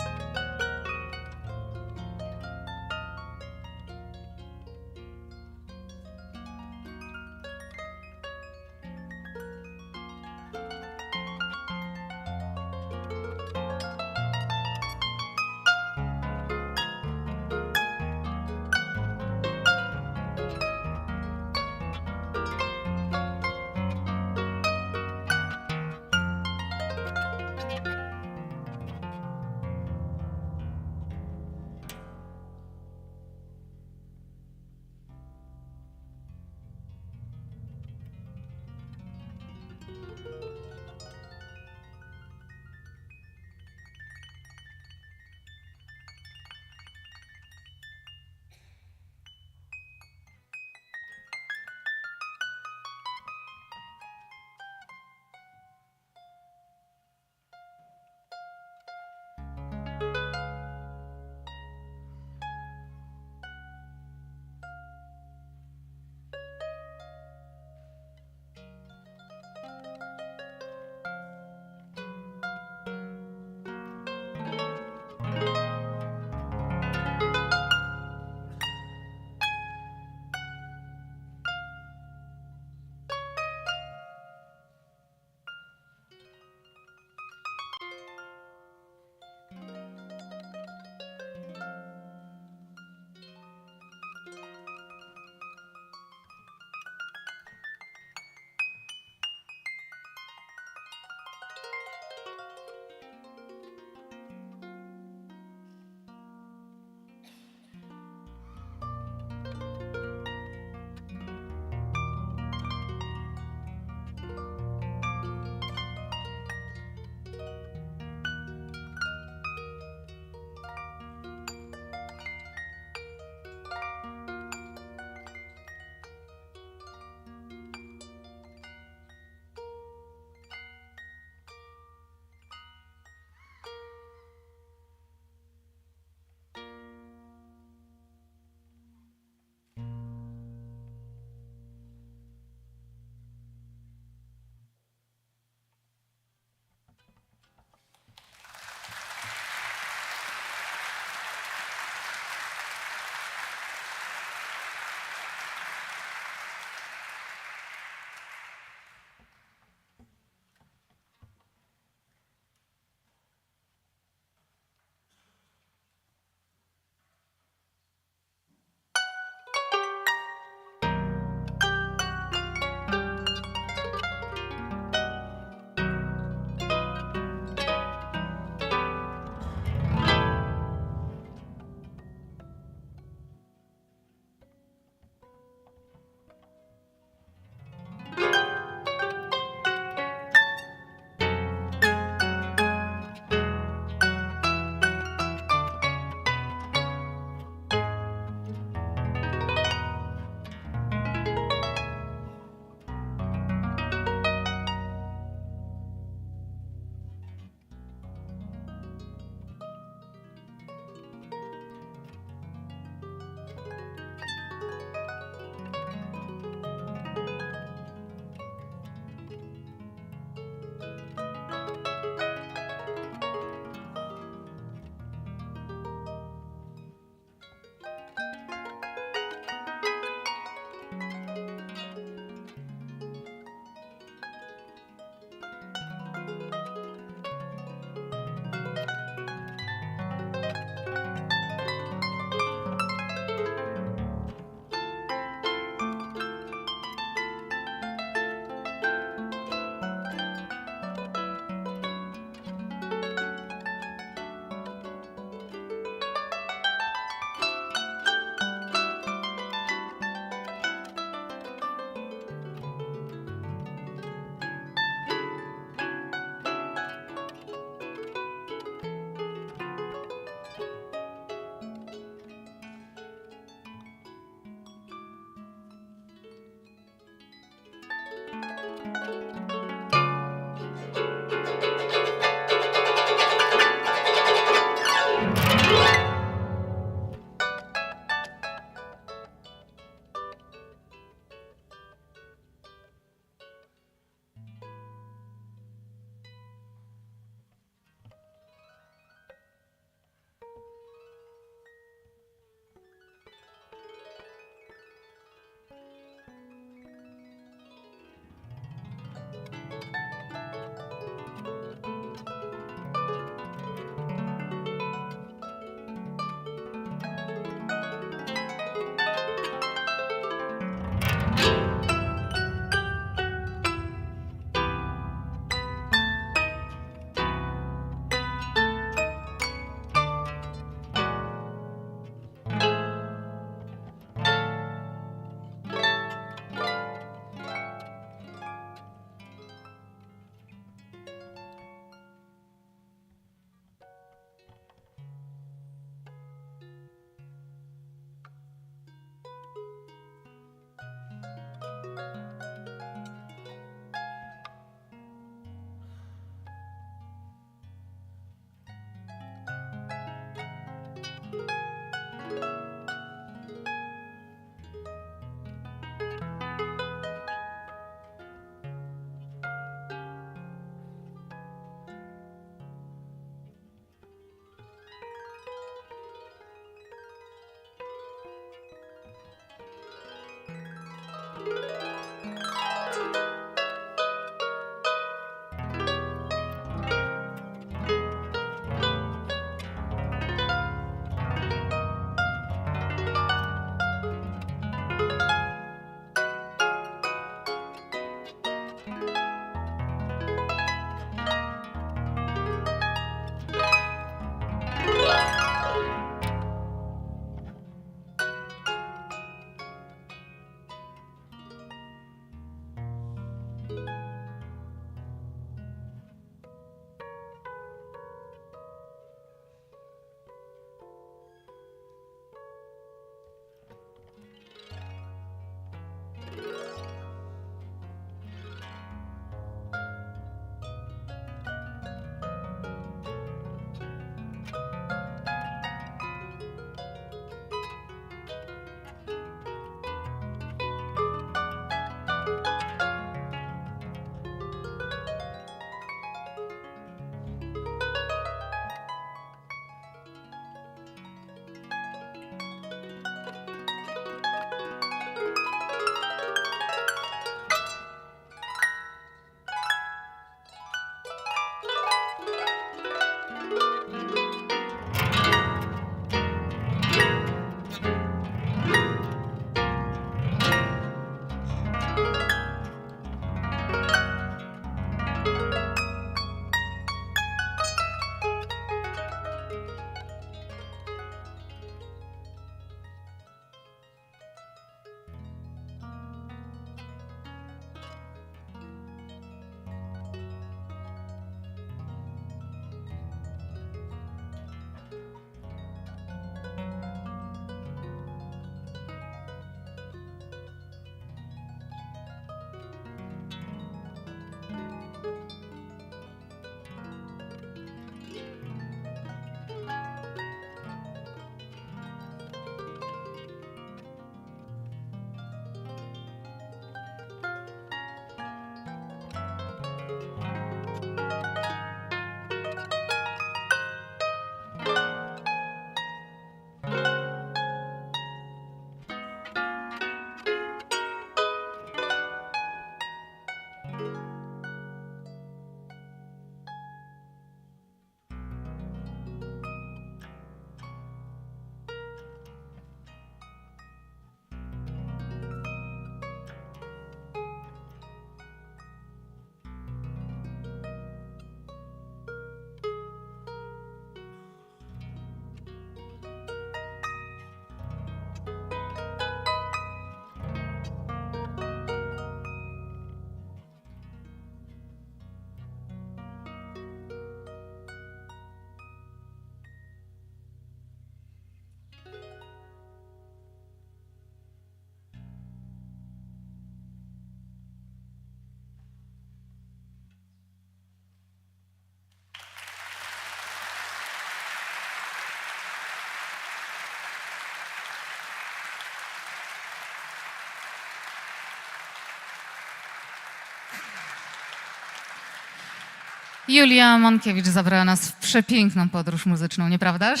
Julia Monkevich zabrała nas w przepiękną podróż muzyczną, nieprawdaż?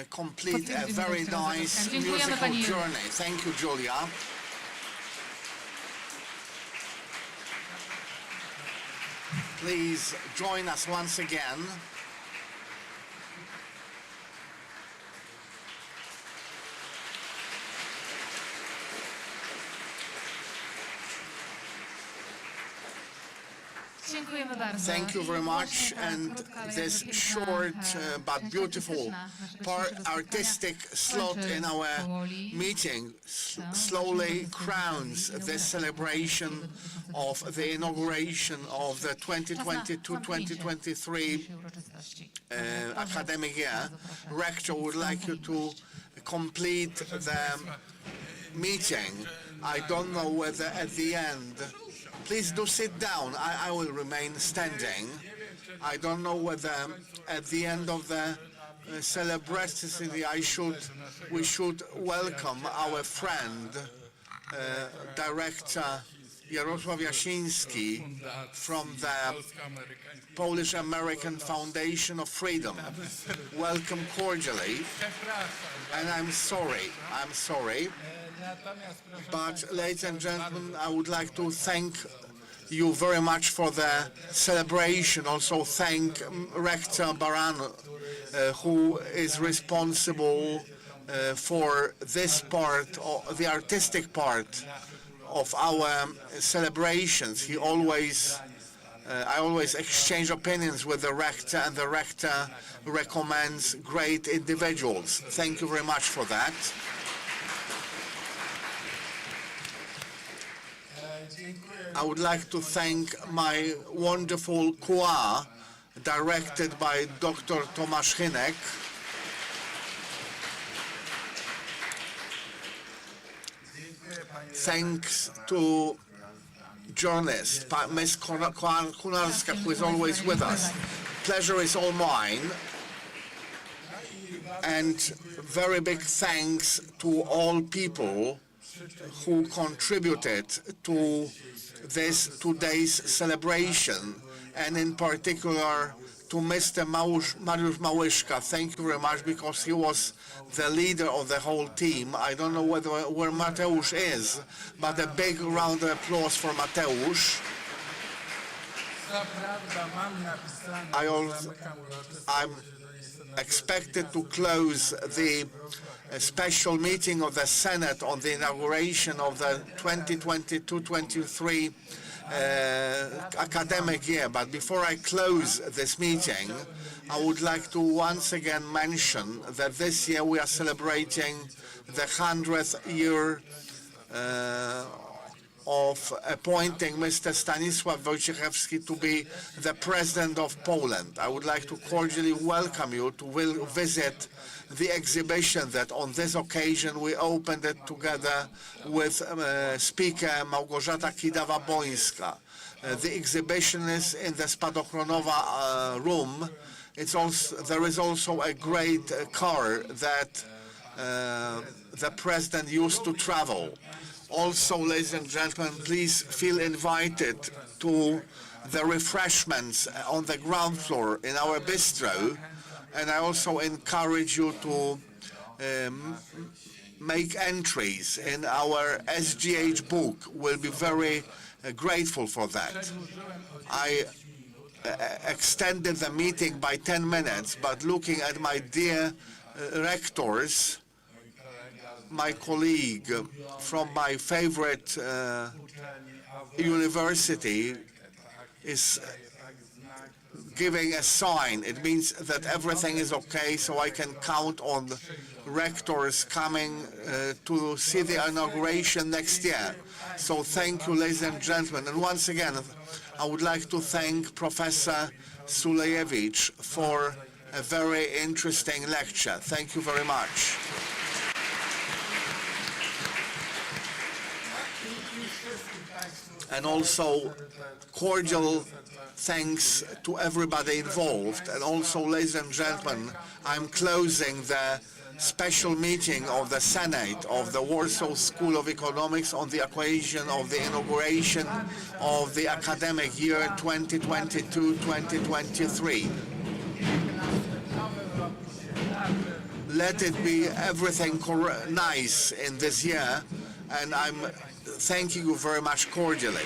Complete a very nice Dziękujemy musical pani Julii. journey. Thank you, Julia. Please join us once again. Dziękujemy bardzo. Thank you very much. And this short but beautiful artistic slot in our meeting slowly crowns this celebration of the inauguration of the 2022-2023 academic year. Rector would like you to complete the meeting. I don't know whether at the end. Please do sit down. I will remain standing. I don't know whether at the end of the celebration we should welcome our friend, Director Jarosław Jasiński from the Polish-American Foundation of Freedom. Welcome cordially. And I'm sorry. But, ladies and gentlemen, I would like to thank you very much for the celebration. Also thank Rector Baran, who is responsible for this part, the artistic part of our celebrations. I always exchange opinions with the Rector, and the Rector recommends great individuals. Thank you very much for that. I would like to thank my wonderful choir, directed by Dr. Tomasz Hynek. Thanks to journalist, Ms. Kunarska, who is always with us. Pleasure is all mine. And very big thanks to all people who contributed to this today's celebration, and in particular to Mr. Mariusz Małyszka. Thank you very much, because he was the leader of the whole team. I don't know where Mateusz is, but a big round of applause for Mateusz. I'm expected to close the special meeting of the Senate on the inauguration of the 2022-23 academic year. But before I close this meeting, I would like to once again mention that this year we are celebrating the 100th year of appointing Mr. Stanisław Wojciechowski to be the President of Poland. I would like to cordially welcome you to visit the exhibition that on this occasion we opened it together with speaker Małgorzata Kidawa-Bońska. The exhibition is in the Spadochronowa room. There is also a great car that the President used to travel. Also, ladies and gentlemen, please feel invited to the refreshments on the ground floor in our bistro. And I also encourage you to make entries in our SGH book. We'll be very grateful for that. I extended the meeting by 10 minutes, but looking at my dear rectors, my colleague from my favorite university is giving a sign. It means that everything is okay, so I can count on rectors coming to see the inauguration next year. So thank you, ladies and gentlemen. And once again, I would like to thank Professor Sulejewicz for a very interesting lecture. Thank you very much. And also cordial thanks to everybody involved. And also, ladies and gentlemen, I'm closing the special meeting of the Senate of the Warsaw School of Economics on the occasion of the inauguration of the academic year 2022-2023. Let it be everything nice in this year, and I'm thanking you very much cordially.